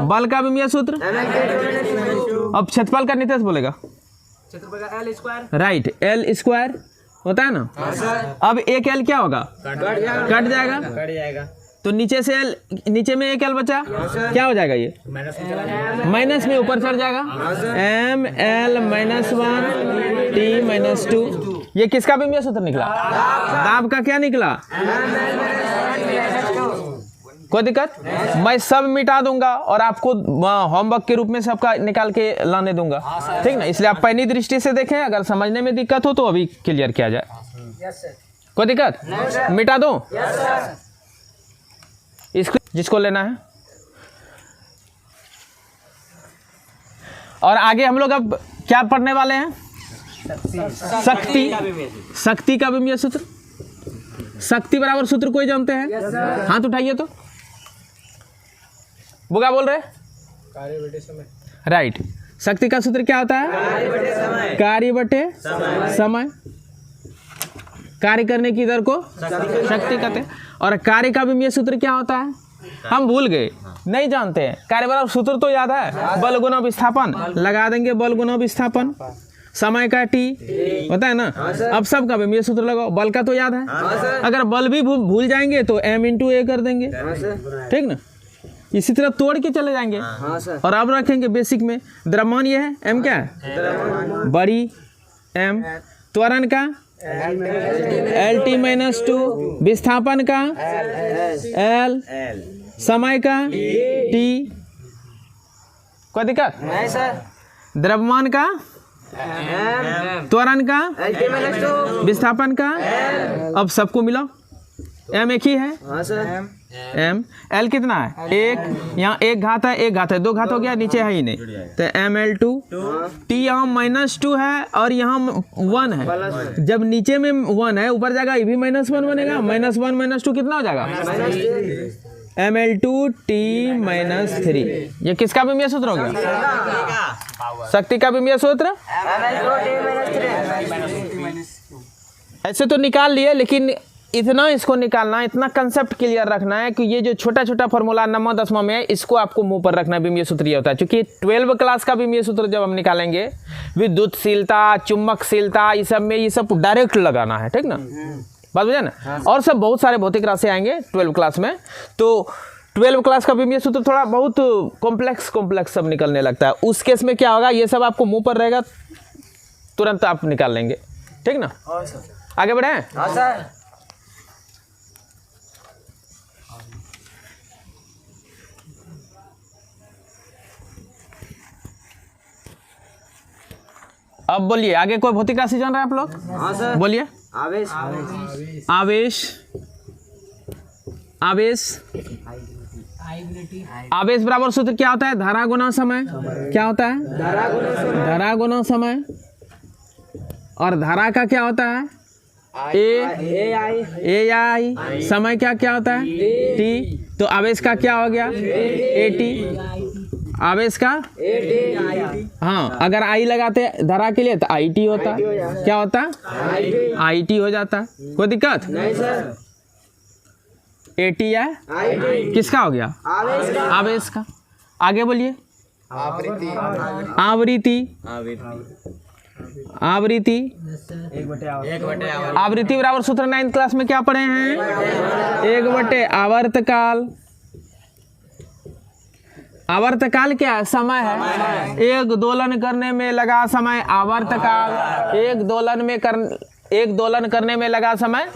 बल का भी सूत्र। अब क्षेत्रफल का नितेश बोलेगा, राइट, L स्क्वायर होता है ना। अब एक L क्या होगा? कट जाएगा, तो नीचे से L, नीचे में एक L बचा, क्या हो जाएगा? ये माइनस में ऊपर चढ़ जाएगा, ML -1 T -2। ये किसका भी सूत्र निकला? दाब का क्या निकला? कोई दिक्कत? मैं सब मिटा दूंगा और आपको होमवर्क के रूप में सबका निकाल के लाने दूंगा, ठीक ना। इसलिए आप पहली दृष्टि से देखें, अगर समझने में दिक्कत हो तो अभी क्लियर किया जाए। कोई दिक्कत? मिटा दूं? इसको जिसको लेना है। और आगे हम लोग अब क्या पढ़ने वाले हैं? शक्ति का भी सूत्र। शक्ति बराबर सूत्र कोई जानते हैं? हाथ उठाइए तो। बुगा बोल रहे? कार्य बटे समय। राइट। शक्ति का सूत्र क्या होता है? कार्य बटे समय। कार्य करने की दर को शक्ति कहते हैं। और कार्य का भी सूत्र क्या होता है? हम भूल गए, नहीं जानते हैं। कार्य बराबर सूत्र तो याद है, बल गुना विस्थापन। लगा देंगे बल गुना विस्थापन। समय का T होता है ना। अब सब का भी सूत्र लगाओ। बल का तो याद है, अगर बल भी भूल जाएंगे तो M × A कर देंगे, ठीक ना। इसी तरह तोड़ के चले जाएंगे। और अब रखेंगे बेसिक में द्रव्यमान ये है, M क्या है? बड़ी M। त्वरण का LT -2, विस्थापन का L, समय का T। कोई दिक्कत? नहीं सर। द्रव्यमान का त्वरण का विस्थापन का अब सबको मिला। M एक ही है। हाँ सर। M L कितना है? 1, यहाँ 1 घात है, 1 घात है, 2 घात हो गया, नीचे है ही नहीं, तो ML2। T यहाँ -2 है और यहाँ 1 है। जब नीचे में 1 है, ऊपर जाएगा, ये भी -1 बनेगा। -1 -2 कितना हो जाएगा? ML2 T -3। ये किसका भी सूत्र हो गया? शक्ति का भी सूत्र। ऐसे तो निकाल लिए, लेकिन इतना इसको निकालना, इतना कंसेप्ट क्लियर रखना है कि ये जो छोटा छोटा फॉर्मूला 9वां 10वां में है, इसको आपको मुंह पर रखना। भी सूत्र ये होता है, क्योंकि 12 क्लास का भी सूत्र जब हम निकालेंगे, विद्युतशीलता, चुंबकशीलता, ये सब में ये सब डायरेक्ट लगाना है, ठीक ना। बात बुझे ना। और सब बहुत सारे भौतिक राशि आएंगे 12 क्लास में, तो 12 क्लास का भी सूत्र थोड़ा बहुत कॉम्प्लेक्स सब निकलने लगता है। उस केस में क्या होगा, ये सब आपको मुंह पर रहेगा, तुरंत आप निकाल लेंगे, ठीक ना। आगे बढ़े। अब बोलिए, आगे कोई भौतिक राशि जान रहे हैं आप लोग? हाँ सर। बोलिए। आवेश। आवेश बराबर सूत्र क्या होता है? धारा गुना समय। क्या होता है? धारा गुना समय। और धारा का क्या होता है? A I। समय क्या क्या होता है? T। तो आवेश का क्या हो गया AT, आवेश का हाँ, अगर आई लगाते धरा के लिए तो IT होता, क्या होता IT हो जाता। कोई दिक्कत नहीं सर। AT है किसका हो गया आवेश का। आगे बोलिए आवृत्ति, आवृत्ति आवृत्ति बराबर सूत्र 9th क्लास में क्या पढ़े हैं 1/, आवर्तकाल। आवर्तकाल क्या है समय है, एक दोलन करने में लगा समय आवर्तकाल, एक दोलन करने में लगा समय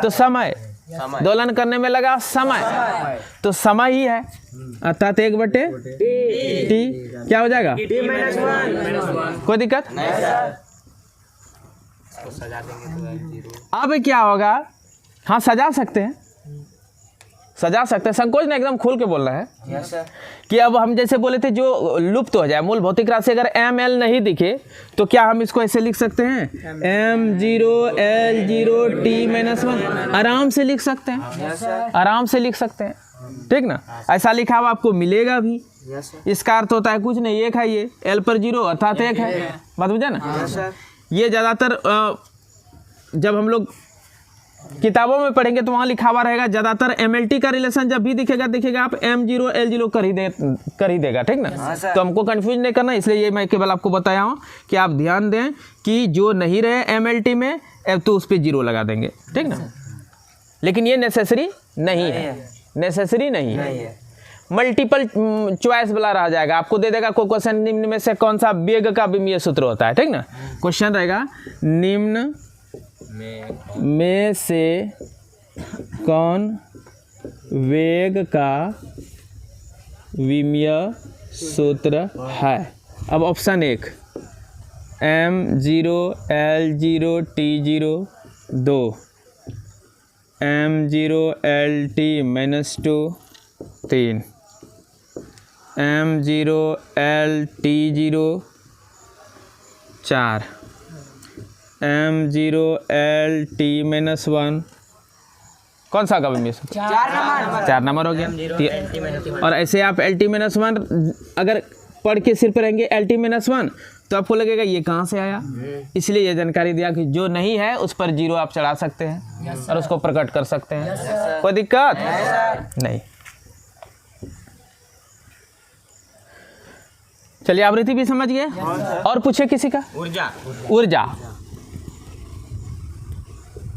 तो समय, दोलन करने में लगा समय तो समय ही है, अर्थात 1/T क्या हो जाएगा T-1। कोई दिक्कत अब क्या होगा, हाँ सजा सकते हैं, सजा सकते हैं, संकोच नहीं, एकदम खोल के बोल रहा है कि अब हम जैसे बोले थे जो लुप्त हो जाए मूल भौतिक राशि अगर ML नहीं दिखे तो क्या हम इसको ऐसे लिख सकते हैं M0 L0 T-1, आराम से लिख सकते हैं, आराम से लिख सकते हैं, ठीक ना। ऐसा लिखा हुआ आपको मिलेगा भी। इसका अर्थ होता है कुछ नहीं, एक है ये L पर 0 अर्थात 1 है, बात बुझा ना। ये ज़्यादातर जब हम लोग किताबों में पढ़ेंगे तो वहाँ लिखा हुआ रहेगा, ज़्यादातर MLT का रिलेशन जब भी दिखेगा आप M0 L0 कर ही देगा, ठीक ना। तो हमको कंफ्यूज नहीं करना, इसलिए ये मैं केवल आपको बताया हूँ कि आप ध्यान दें कि जो नहीं रहे MLT में तो उस पर 0 लगा देंगे, ठीक ना। लेकिन ये नेसेसरी नहीं है, नेसेसरी नहीं है। मल्टीपल चॉइस वाला रह जाएगा, आपको दे देगा कोई क्वेश्चन निम्न में से कौन सा वेग का विमीय सूत्र होता है, ठीक ना। क्वेश्चन रहेगा निम्न में से कौन वेग का विमीय सूत्र है। अब option 1 M0 L0 T0 2 M0 LT-2 3 M0 LT0 4 M0 LT-1 कौन सा का विमीय सूत्र 4 नंबर हो गया। और ऐसे आप LT-1 अगर पढ़ के सिर पर रहेंगे LT-1 तो आपको लगेगा ये कहाँ से आया, इसलिए ये जानकारी दिया कि जो नहीं है उस पर 0 आप चढ़ा सकते हैं और उसको प्रकट कर सकते हैं, कोई दिक्कत नहीं। चलिए आवृत्ति भी समझ गए, और पूछे किसी का। ऊर्जा, ऊर्जा,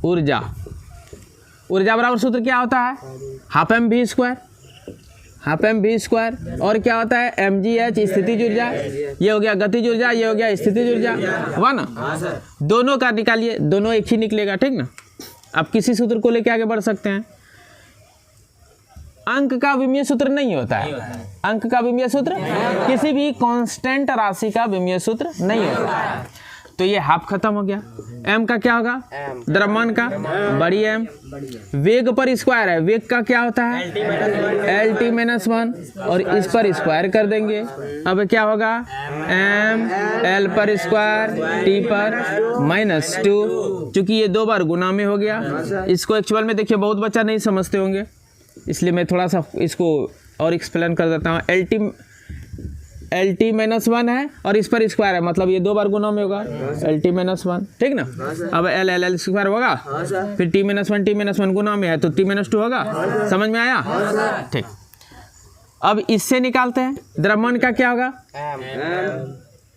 ऊर्जा, ऊर्जा बराबर सूत्र क्या होता है हाफ mv², हाफ mv², और क्या होता है mgh स्थितिज ऊर्जा, ये हो गया गतिज ऊर्जा, ये हो गया स्थितिज ऊर्जा, हुआ ना। दोनों का निकालिए, दोनों एक ही निकलेगा, ठीक ना। आप किसी सूत्र को लेके आगे बढ़ सकते हैं। अंक का विमीय सूत्र नहीं होता है, अंक का विमीय सूत्र किसी भी कांस्टेंट राशि का विमीय सूत्र नहीं होता है। तो ये हाफ खत्म हो गया। m का क्या होगा द्रव्यमान का बड़ी M, वेग पर स्क्वायर है, वेग का क्या होता है LT-1 और इस पर स्क्वायर कर देंगे। अब क्या होगा m L पर स्क्वायर T पर -2, चूंकि ये 2 बार गुना में हो गया। इसको एक्चुअल में देखिए बहुत बच्चा नहीं समझते होंगे, इसलिए मैं थोड़ा सा इसको और एक्सप्लेन कर देता हूँ। LT-1 है और इस पर स्क्वायर है, मतलब ये 2 बार गुना में होगा LT-1, ठीक ना। अब L स्क्वायर होगा, फिर T-1 गुना में है तो T-2 होगा, समझ में आया, ठीक। अब इससे निकालते हैं द्रव्यमान का क्या होगा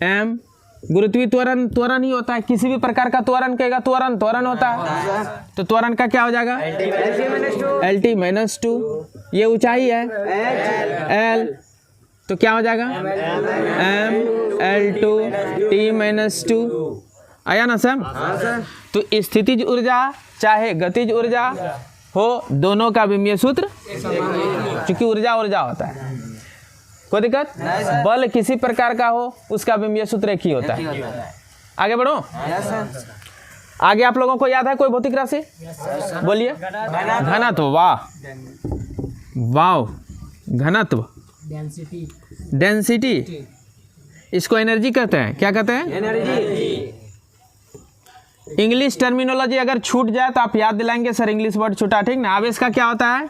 M, गुरुत्वीय त्वरण, त्वरण ही होता है, किसी भी प्रकार का त्वरण कहेगा त्वरण, त्वरण होता है, तो त्वरण का क्या हो जाएगा LT-2, ये ऊंचाई है L, तो क्या हो जाएगा M L2 T-2, आया ना सर। तो स्थितिज ऊर्जा चाहे गतिज ऊर्जा हो, दोनों का विमीय सूत्र, क्योंकि ऊर्जा ऊर्जा होता है, कोई दिक्कत। बल किसी प्रकार का हो उसका विमीय सूत्र एक ही होता है। आगे बढ़ो, आगे आप लोगों को याद है कोई भौतिक राशि, बोलिए। घनत्व, वाह वाह, घनत्व, डेंसिटी, इसको एनर्जी कहते हैं, क्या कहते हैं एनर्जी। इंग्लिश टर्मिनोलॉजी अगर छूट जाए तो आप याद दिलाएंगे सर इंग्लिश वर्ड छूटा, ठीक ना। आवेश का क्या होता है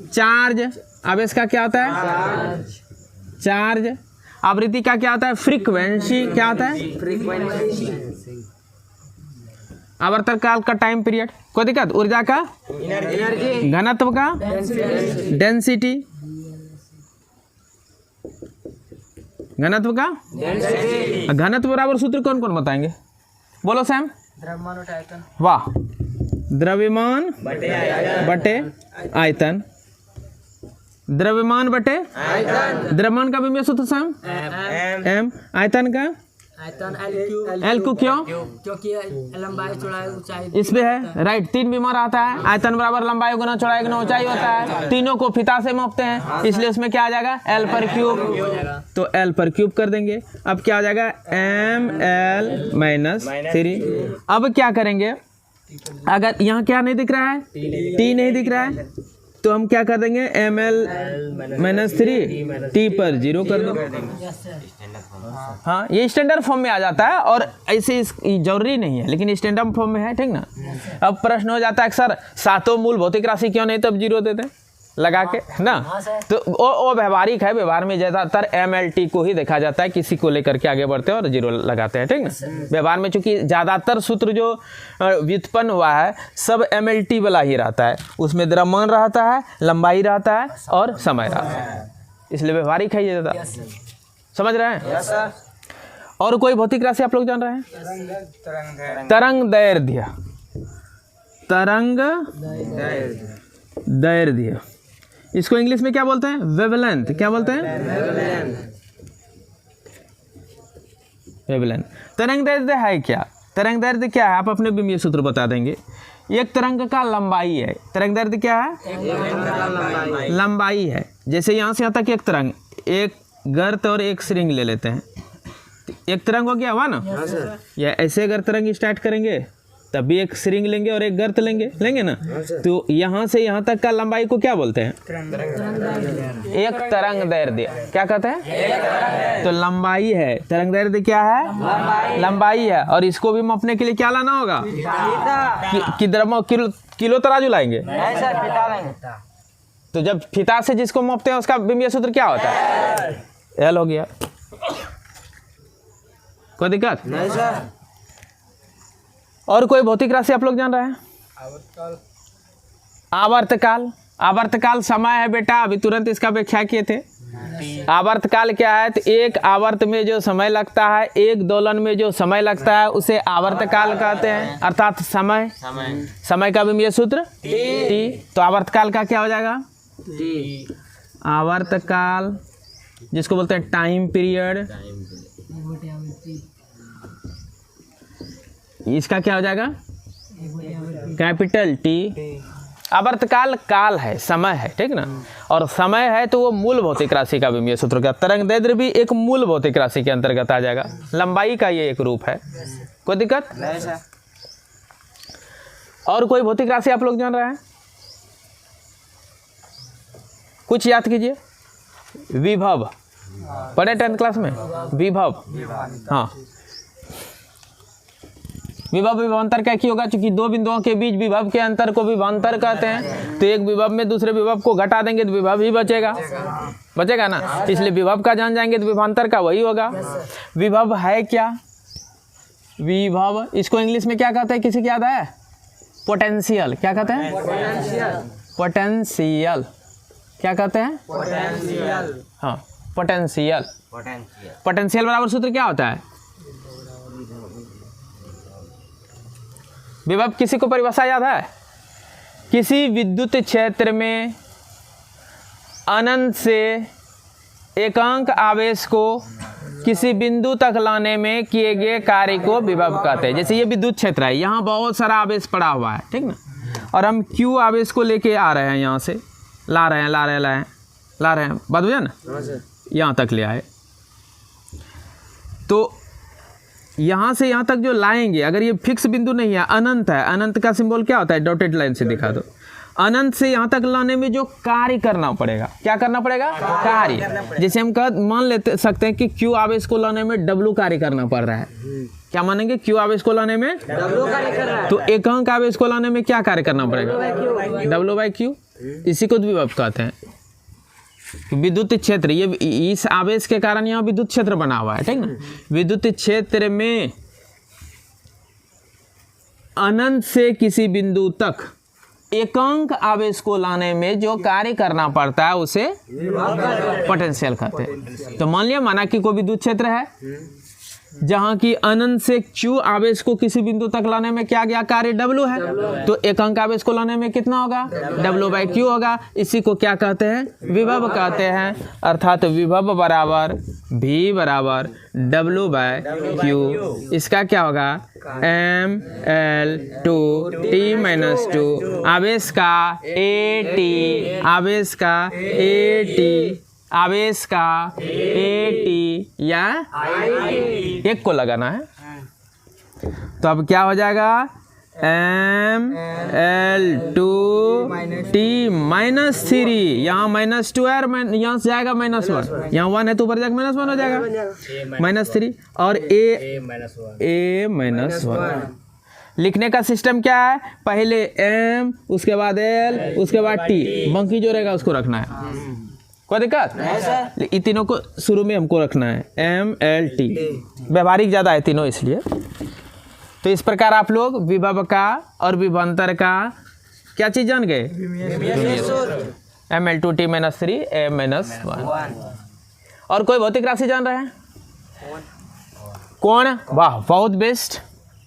चार्ज, आवेश का क्या होता है? चार्ज। आवृत्ति का क्या होता है? फ्रीक्वेंसी। क्या होता है? आवर्तक काल का टाइम पीरियड। कोई दिक्कत? ऊर्जा का एनर्जी, घनत्व का डेंसिटी, घनत्व का घनत्व बराबर सूत्र कौन कौन बताएंगे? बोलो सैम। द्रव्यमान और आयतन। वाह, द्रव्यमान बटे आयतन। द्रव्यमान बटे आयतन। द्रव्यमान का विमीय सूत्र सैम एम। आयतन का आयतन एल को क्यों? क्योंकि लंबाई चौड़ाई ऊंचाई इस पे है, राइट। 3 बीमार आता है, आयतन बराबर लंबाई गुना चौड़ाई गुना ऊंचाई होता है। तीनों को फिता से मापते हैं, इसलिए उसमें क्या आ जाएगा? एल पर क्यूब। तो एल पर क्यूब कर देंगे। अब क्या आ जाएगा? M L minus 3। अब क्या करेंगे? अगर यहाँ क्या नहीं दिख रहा है? टी नहीं दिख रहा है, तो हम क्या कर देंगे? एम एल माइनस 3 टी पर 0 कर देंगे। हाँ, ये स्टैंडर्ड फॉर्म में आ जाता है और ऐसे जरूरी नहीं है, लेकिन स्टैंडर्ड फॉर्म में है, ठीक ना। अब प्रश्न हो जाता है सर सातों मूल भौतिक राशि क्यों नहीं तब 0 देते हैं लगा के ना? तो वो व्यवहारिक है। व्यवहार में ज़्यादातर MLT को ही देखा जाता है, किसी को लेकर के आगे बढ़ते हैं और 0 लगाते हैं, ठीक ना। व्यवहार में चूंकि ज़्यादातर सूत्र जो व्युत्पन्न हुआ है सब MLT वाला ही रहता है। उसमें द्रव्यमान रहता है, लंबाई रहता है और समय रहता है, इसलिए व्यवहारिक है ये ज़्यादा। समझ रहे हैं? और कोई भौतिक राशि आप लोग जान रहे हैं? तरंग दैर्ध्य। तरंग दैर्ध्य, इसको इंग्लिश में क्या बोलते हैं? वेवलेंथ। क्या बोलते हैं? वेवलेंथ। तरंग दैर्ध्य है क्या? तरंग दैर्ध्य क्या है? आप अपने विमीय सूत्र बता देंगे। एक तरंग का लंबाई है। तरंग दैर्ध्य क्या है? लंबाई है। जैसे यहाँ से यहाँ तक एक तरंग, एक गर्त और एक श्रृंग ले लेते हैं, एक तरंग हो गया हुआ ना। या ऐसे अगर तरंग स्टार्ट करेंगे तब भी एक श्रृंग लेंगे और एक गर्त लेंगे ना। तो यहाँ से यहाँ तक का लंबाई को क्या बोलते हैं? एक तरंग दैर्ध्य। क्या कहते हैं? तो लंबाई है। तरंग दैर्ध्य क्या है? लंबाई है। और इसको भी मापने के लिए क्या लाना होगा? किलो तराजू लाएंगे। तो जब फिता से जिसको मापते हैं उसका विमीय सूत्र क्या होता है? एल हो गया। कोई दिक्कत नहीं सर। और कोई भौतिक राशि आप लोग जान रहे हैं? आवर्तकाल। आवर्तकाल समय है बेटा, अभी तुरंत इसका व्याख्या किए थे। आवर्तकाल क्या है? तो एक आवर्त में जो समय लगता है, एक दोलन में जो समय लगता है, उसे आवर्तकाल कहते हैं, अर्थात समय का विमीय सूत्र टी। तो आवर्तकाल का क्या हो जाएगा? आवर्तकाल, जिसको बोलते हैं टाइम पीरियड, इसका क्या हो जाएगा? Capital T. आवर्तकाल काल है, समय है, ठीक ना। और समय है तो वो मूल भौतिक राशि का विमीय सूत्र का। तरंग दैर्ध्य भी एक मूल भौतिक राशि के अंतर्गत आ जाएगा। लंबाई का ये एक रूप है। कोई दिक्कत नहीं सर। और कोई भौतिक राशि आप लोग जान रहे हैं? कुछ याद कीजिए। विभव पढ़े 10th क्लास में? विभव, हाँ। विभव विभवांतर क्या की होगा? चूंकि दो बिंदुओं के बीच विभव के अंतर को विभवांतर कहते हैं, तो एक विभव में दूसरे विभव को घटा देंगे तो विभव ही बचेगा ना। इसलिए विभव का जान जाएंगे तो विभवांतर का वही होगा। विभव है क्या? विभव, इसको इंग्लिश में क्या कहते हैं? किसी को याद है? पोटेंशियल। क्या कहते हैं? पोटेंशियल। क्या कहते हैं? पोटेंशियल। हाँ, पोटेंशियल। पोटेंशियल बराबर सूत्र क्या होता है? विभव किसी को परिभाषा याद है? किसी विद्युत क्षेत्र में अनंत से एकांक आवेश को किसी बिंदु तक लाने में किए गए कार्य को विभव कहते हैं। जैसे ये विद्युत क्षेत्र है, यहाँ बहुत सारा आवेश पड़ा हुआ है, ठीक ना। और हम Q आवेश को लेके आ रहे हैं, यहाँ से ला रहे हैं, बात बुझा ना। यहाँ तक ले आए, तो यहाँ से यहाँ तक जो लाएंगे, अगर ये फिक्स बिंदु नहीं है, अनंत है। अनंत का सिंबल क्या होता है? डॉटेड लाइन से दिखा दो। अनंत से यहाँ तक लाने में जो कार्य करना पड़ेगा, क्या करना पड़ेगा? कार्य। जैसे हम मान सकते हैं कि Q आवेश को लाने में W कार्य करना पड़ रहा है। क्या मानेंगे? Q आवेश को लाने में W कार्य कर रहा है। तो एकांक आवेश को लाने में क्या कार्य करना पड़ेगा? W/Q। इसी को द्विभव कहते हैं। विद्युत क्षेत्र, ये इस आवेश के कारण यहाँ विद्युत क्षेत्र बना हुआ है, ठीक ना। विद्युत क्षेत्र में अनंत से किसी बिंदु तक एकांक आवेश को लाने में जो कार्य करना पड़ता है उसे पोटेंशियल कहते हैं। तो मान लिया, माना कि कोई विद्युत क्षेत्र है जहां की अनंत से Q आवेश को किसी बिंदु तक लाने में क्या गया कार्य W है, तो एकांक आवेश को लाने में कितना होगा, W/Q होगा। इसी को क्या कहते हैं, विभव कहते हैं। अर्थात विभव बराबर V बराबर W/Q। इसका क्या होगा, mL/2T-2 आवेश का AT, आवेश का AT, आवेश का AT या एक को लगाना है। तो अब क्या हो जाएगा, mL/2T-3, यहाँ -2 है, यहाँ से जाएगा -1, यहाँ 1 है तो ऊपर जाकर -1 हो जाएगा, -3 और A-1। लिखने का सिस्टम क्या है, पहले M, उसके बाद L, उसके बाद T, बाकी जो रहेगा उसको रखना है, कोई दिक्कत। इन तीनों को शुरू में हमको रखना है, ML/T। व्यवहारिक ज़्यादा है तीनों इसलिए। तो इस प्रकार आप लोग विभव का और विभवांतर का क्या चीज़ जान गए, mL/2T-3 A-1। और कोई भौतिक राशि जान रहे हैं, कौन, वाह बहुत बेस्ट।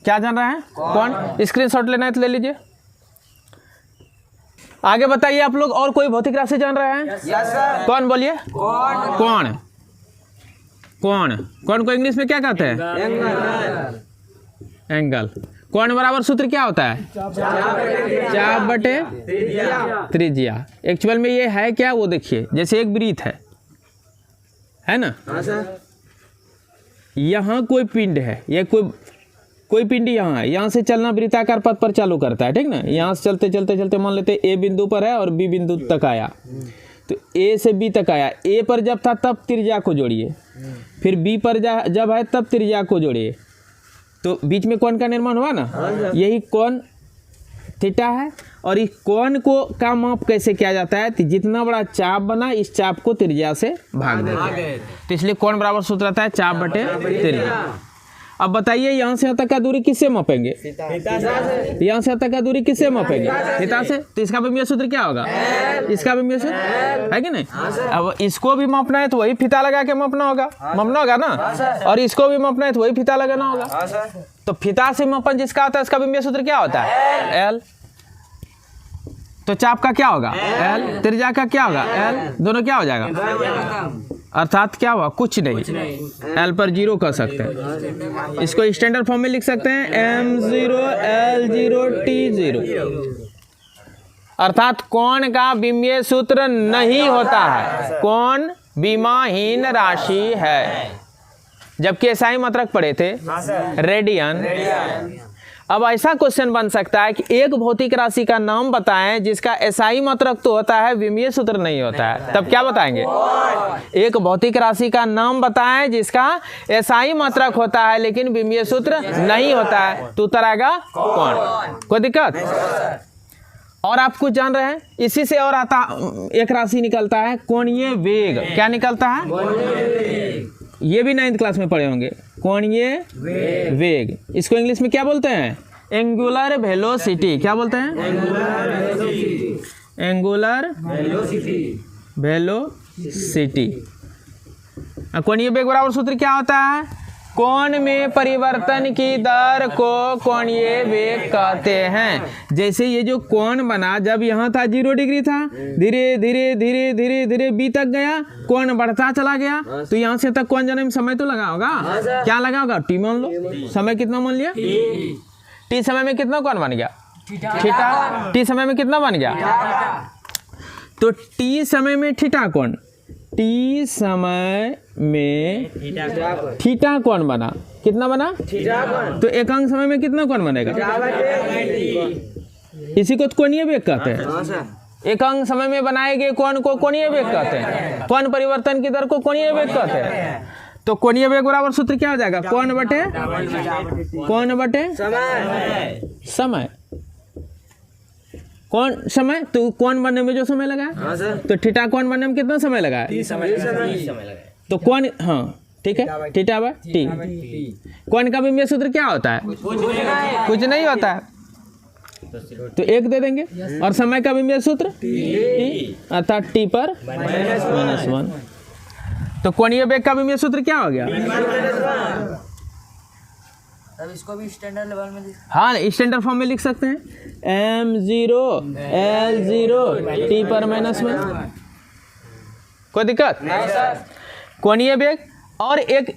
क्या जान रहे हैं, कौन, स्क्रीनशॉट लेना है तो ले लीजिए। आगे बताइए आप लोग, और कोई भौतिक राशि जान रहे हैं? yes, कौन बोलिए, कौन को इंग्लिश में क्या कहते हैं, एंगल। कौन बराबर सूत्र क्या होता है, चाप बटे त्रिज्या। एक्चुअल में ये है क्या, वो देखिए, जैसे एक वृत्त है ना, यहाँ कोई पिंड है, ये कोई पिंड यहाँ है, यहाँ से चलना वृत्ताकार पथ पर चालू करता है, ठीक ना। यहाँ से चलते चलते चलते मान लेते ए बिंदु पर है और बी बिंदु तक आया, तो ए से बी तक आया। ए पर जब था तब त्रिज्या को जोड़िए, फिर बी पर जब है तब त्रिज्या को जोड़िए, तो बीच में कोण का निर्माण हुआ ना, यही कोण थीटा है। और इस कोण को का माप कैसे किया जाता है, तो जितना बड़ा चाप बना इस चाप को त्रिज्या से भाग देंगे, तो इसलिए कोण बराबर सूत्र आता है चाप बटे त्रिज्या। अब बताइए, यहाँ से यहाँ तक का दूरी किससे मापेंगे, यहाँ से यहाँ तक का दूरी किससे मापेंगे, थीटा से। तो इसका विमीय सूत्र क्या होगा, इसका विमीय सूत्र है कि नहीं। अब इसको भी मापना है तो वही फीता लगा के मापना होगा ना, और इसको भी मापना है तो वही फीता लगाना होगा। तो फीता से मापन जिसका होता है उसका विमीय सूत्र क्या होता है, L। तो चाप का क्या होगा, L, त्रिज्या का क्या होगा, L, दोनों क्या हो जाएगा, अर्थात क्या हुआ, कुछ नहीं, L पर 0 कह सकते हैं। इसको स्टैंडर्ड फॉर्म में लिख सकते हैं, M0L0T0। अर्थात कोण का विमीय सूत्र नहीं होता है, कोण विमाहीन राशि है। जबकि एसआई मात्रक पढ़े थे, रेडियन। अब ऐसा क्वेश्चन बन सकता है कि एक भौतिक राशि का नाम बताएं जिसका एसआई मात्रक तो होता है, विमीय सूत्र नहीं होता है, तब क्या बताएंगे, एक भौतिक राशि का नाम बताएं जिसका एसआई मात्रक होता है लेकिन विमीय सूत्र नहीं होता है, तो उत्तर आएगा कौन। कोई दिक्कत। और आप कुछ जान रहे हैं, इसी से और आता एक राशि निकलता है कोणीय वेग। क्या निकलता है, ये भी 9th क्लास में पढ़े होंगे, कोणीय वेग। इसको इंग्लिश में क्या बोलते हैं, एंगुलर वेलोसिटी। क्या बोलते हैं, एंगुलर वेलोसिटी। कोणीय वेग बराबर सूत्र क्या होता है, कोण में परिवर्तन की दर को कोणीय वेग कहते हैं। जैसे ये जो कोण बना, जब यहाँ था 0 डिग्री था, धीरे धीरे धीरे धीरे धीरे बी तक गया, कोण बढ़ता चला गया, तो यहाँ से तक कोण जाने में समय तो लगा होगा, क्या लगा होगा, टी मान लो। समय कितना मान लिया, टी समय में कितना कोण बन गया, थीटा। टी समय में कितना बन गया, तो टी समय में थीटा कोण, टी समय में थीटा कोण बना, कितना बना, तो एकांक समय में कितना कोण बनेगा, इसी को कोणीय वेग कहते हैं। एकांक समय में बनाए गए कोण को कोणीय वेग कहते हैं, कोण परिवर्तन की दर को कोणीय वेग कहते हैं। तो कोणीय वेग बराबर सूत्र क्या हो जाएगा, कोण बटे समय। कौन समय, तो कौन बनने में जो समय लगा है, तो थीटा कौन बनने में कितना समय लगा है, तो कौन, हाँ ठीक है, थीटा बाय टी। कौन का विमीय सूत्र क्या होता है, कुछ नहीं होता है, तो 1 दे देंगे। और समय का विमीय सूत्र टी, अर्थात टी पर -1। तो कोणीय वेग का विमीय सूत्र क्या हो गया, तब इसको भी स्टैंडर्ड लेवल में हाँ स्टैंडर्ड फॉर्म में लिख सकते हैं, m0 L0 t पर -1। कोई दिक्कत, कोणीय वेग। और एक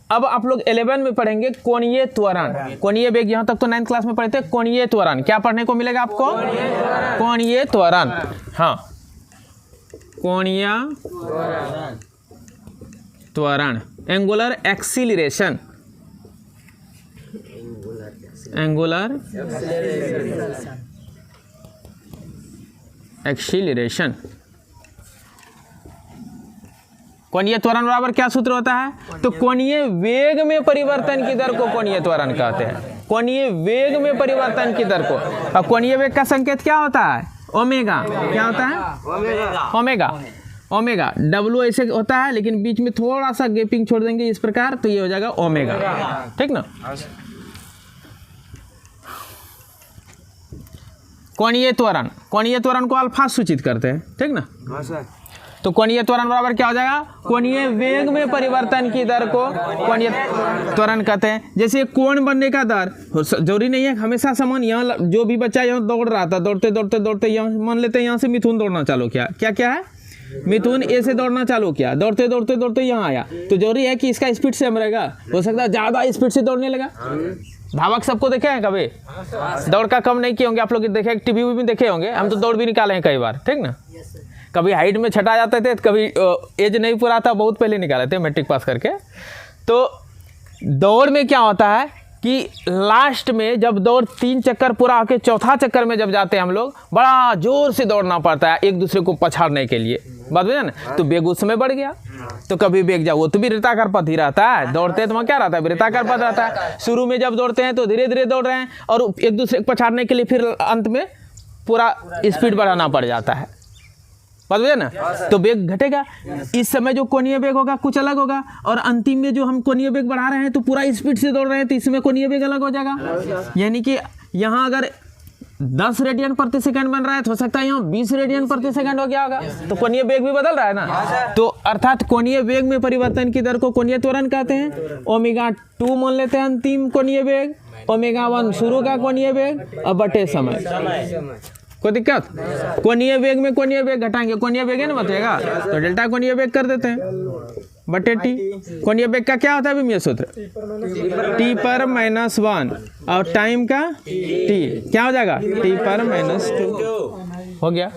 अब आप लोग 11 में पढ़ेंगे कोणीय त्वरण। कोणीय वेग यहाँ तक तो 9th क्लास में पढ़े थे। कोणीय त्वरण क्या पढ़ने को मिलेगा आपको, कोणीय त्वरण, हाँ कोणीय त्वरण, एंगुलर एक्सीलरेशन, एंगुलर एक्सीलरेशन। कोणीय त्वरण बराबर क्या सूत्र होता है, तो कोणीय वेग में परिवर्तन की दर को कोणीय त्वरण कहते हैं, कोणीय वेग में परिवर्तन की दर को। और कोणीय वेग का संकेत क्या होता है, ओमेगा। क्या होता है, ओमेगा। ओमेगा डब्ल्यू ऐसे होता है, लेकिन बीच में थोड़ा सा गैपिंग छोड़ देंगे इस प्रकार, तो ये हो जाएगा ओमेगा, ठीक ना। कोणीय त्वरण, कोणीय त्वरण को अल्फा सूचित करते हैं, ठीक ना। तो कोणीय त्वरण बराबर क्या हो जाएगा, कोणीय वेग में परिवर्तन की दर को कोणीय त्वरण कहते हैं। जैसे कोण बनने का दर जरूरी नहीं है हमेशा समान। यहाँ जो भी बच्चा यहाँ दौड़ रहा था, दौड़ते दौड़ते दौड़ते यहाँ मान लेते हैं यहाँ से मिथुन दौड़ना चालू किया, क्या क्या है, मिथुन ए से दौड़ना चालू किया, दौड़ते दौड़ते दौड़ते यहाँ आया, तो जरूरी है कि इसका स्पीड सेम रहेगा, हो सकता है ज़्यादा स्पीड से दौड़ने लगा। धावक सबको देखे हैं कभी, दौड़ का कम नहीं किए होंगे आप लोग, देखे टीवी भी देखे होंगे, हम तो दौड़ भी निकाले हैं कई बार, ठीक ना। कभी हाइट में छटा जाते थे, कभी एज नहीं पूरा था, बहुत पहले निकाले थे मैट्रिक पास करके। तो दौड़ में क्या होता है कि लास्ट में जब दौड़ 3 चक्कर पूरा होकर चौथा चक्कर में जब जाते हैं हम लोग, बड़ा जोर से दौड़ना पड़ता है एक दूसरे को पछाड़ने के लिए, बात बुझे ना। तो वेग उस समय बढ़ गया, तो कभी वेग जाओ वो तो भी वृत्ताकार पथ ही रहता है, दौड़ते हैं तो वहाँ क्या रहता है, वृत्ताकार पथ रहता है। शुरू में जब दौड़ते हैं तो धीरे धीरे दौड़ रहे हैं, और एक दूसरे को पछाड़ने के लिए फिर अंत में पूरा स्पीड बढ़ाना पड़ जाता है, बात बुझे ना। तो वेग घटेगा, इस समय जो कोणीय वेग होगा कुछ अलग होगा, और अंतिम में जो हम कोणीय वेग बढ़ा रहे हैं तो पूरा स्पीड से दौड़ रहे हैं, तो इसमें कोणीय वेग अलग हो जाएगा। यानी कि यहाँ अगर 10 रेडियन प्रति सेकंड बन रहा है, तो हो सकता है यहाँ 20 रेडियन प्रति सेकंड हो गया होगा, तो कोणीय वेग भी बदल रहा है ना। तो अर्थात कोणीय वेग में परिवर्तन की दर को कोणीय त्वरण कहते हैं। ओमेगा 2 मान लेते हैं अंतिम कोणीय वेग, ओमेगा 1 शुरू का कोणीय वेग, और बटे समय। कोई दिक्कत, कोणीय वेग में कोणीय वेग घटाएंगे, कोणीय वेग है ना बचेगा, तो डेल्टा कोणीय वेग कर देते हैं बटे टी। कोणीय वेग का क्या होता है विमीय सूत्र, टी पर -1, और टाइम का टी क्या हो जाएगा, टी पर -2 हो गया।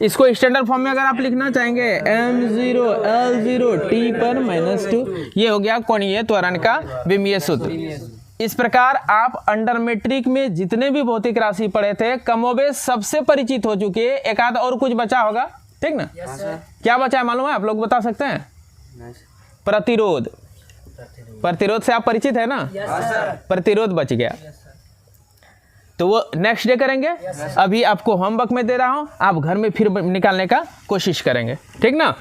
इसको स्टैंडर्ड फॉर्म में अगर आप लिखना चाहेंगे, m0 L0 t पर -2, ये हो गया कोणीय त्वरण का विमीय सूत्र। इस प्रकार आप अंडर मैट्रिक में जितने भी भौतिक राशि पढ़े थे कमोबेश सबसे परिचित हो चुके हैं। एक आध और कुछ बचा होगा, ठीक ना। क्या बचा है मालूम है, आप लोग बता सकते हैं, प्रतिरोध। प्रतिरोध से आप परिचित है ना, प्रतिरोध बच गया, तो वो नेक्स्ट डे करेंगे। अभी आपको होमवर्क में दे रहा हूं, आप घर में फिर निकालने का कोशिश करेंगे, ठीक ना।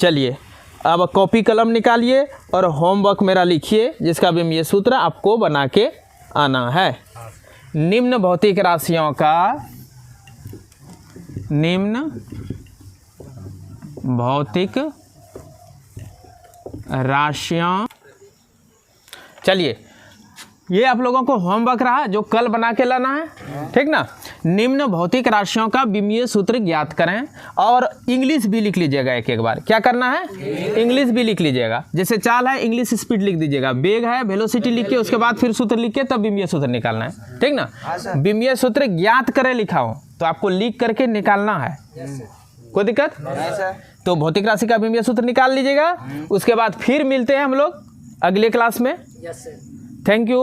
चलिए अब कॉपी कलम निकालिए और होमवर्क मेरा लिखिए, जिसका विमीय सूत्र आपको बना के आना है। निम्न भौतिक राशियों का, निम्न भौतिक राशियां, चलिए ये आप लोगों को होमवर्क रहा जो कल बना के लाना है, ठीक ना। निम्न भौतिक राशियों का विमीय सूत्र ज्ञात करें, और इंग्लिश भी लिख लीजिएगा एक एक बार। क्या करना है, इंग्लिश भी लिख लीजिएगा। जैसे चाल है इंग्लिश स्पीड लिख दीजिएगा, वेग है वेलोसिटी लिख के उसके बाद फिर सूत्र लिख के तब विमीय सूत्र निकालना है, ठीक ना। विमीय सूत्र ज्ञात करें लिखा हो तो आपको लिख करके निकालना है, कोई दिक्कत। तो भौतिक राशि का विमीय सूत्र निकाल लीजिएगा, उसके बाद फिर मिलते हैं हम लोग अगले क्लास में। Thank you.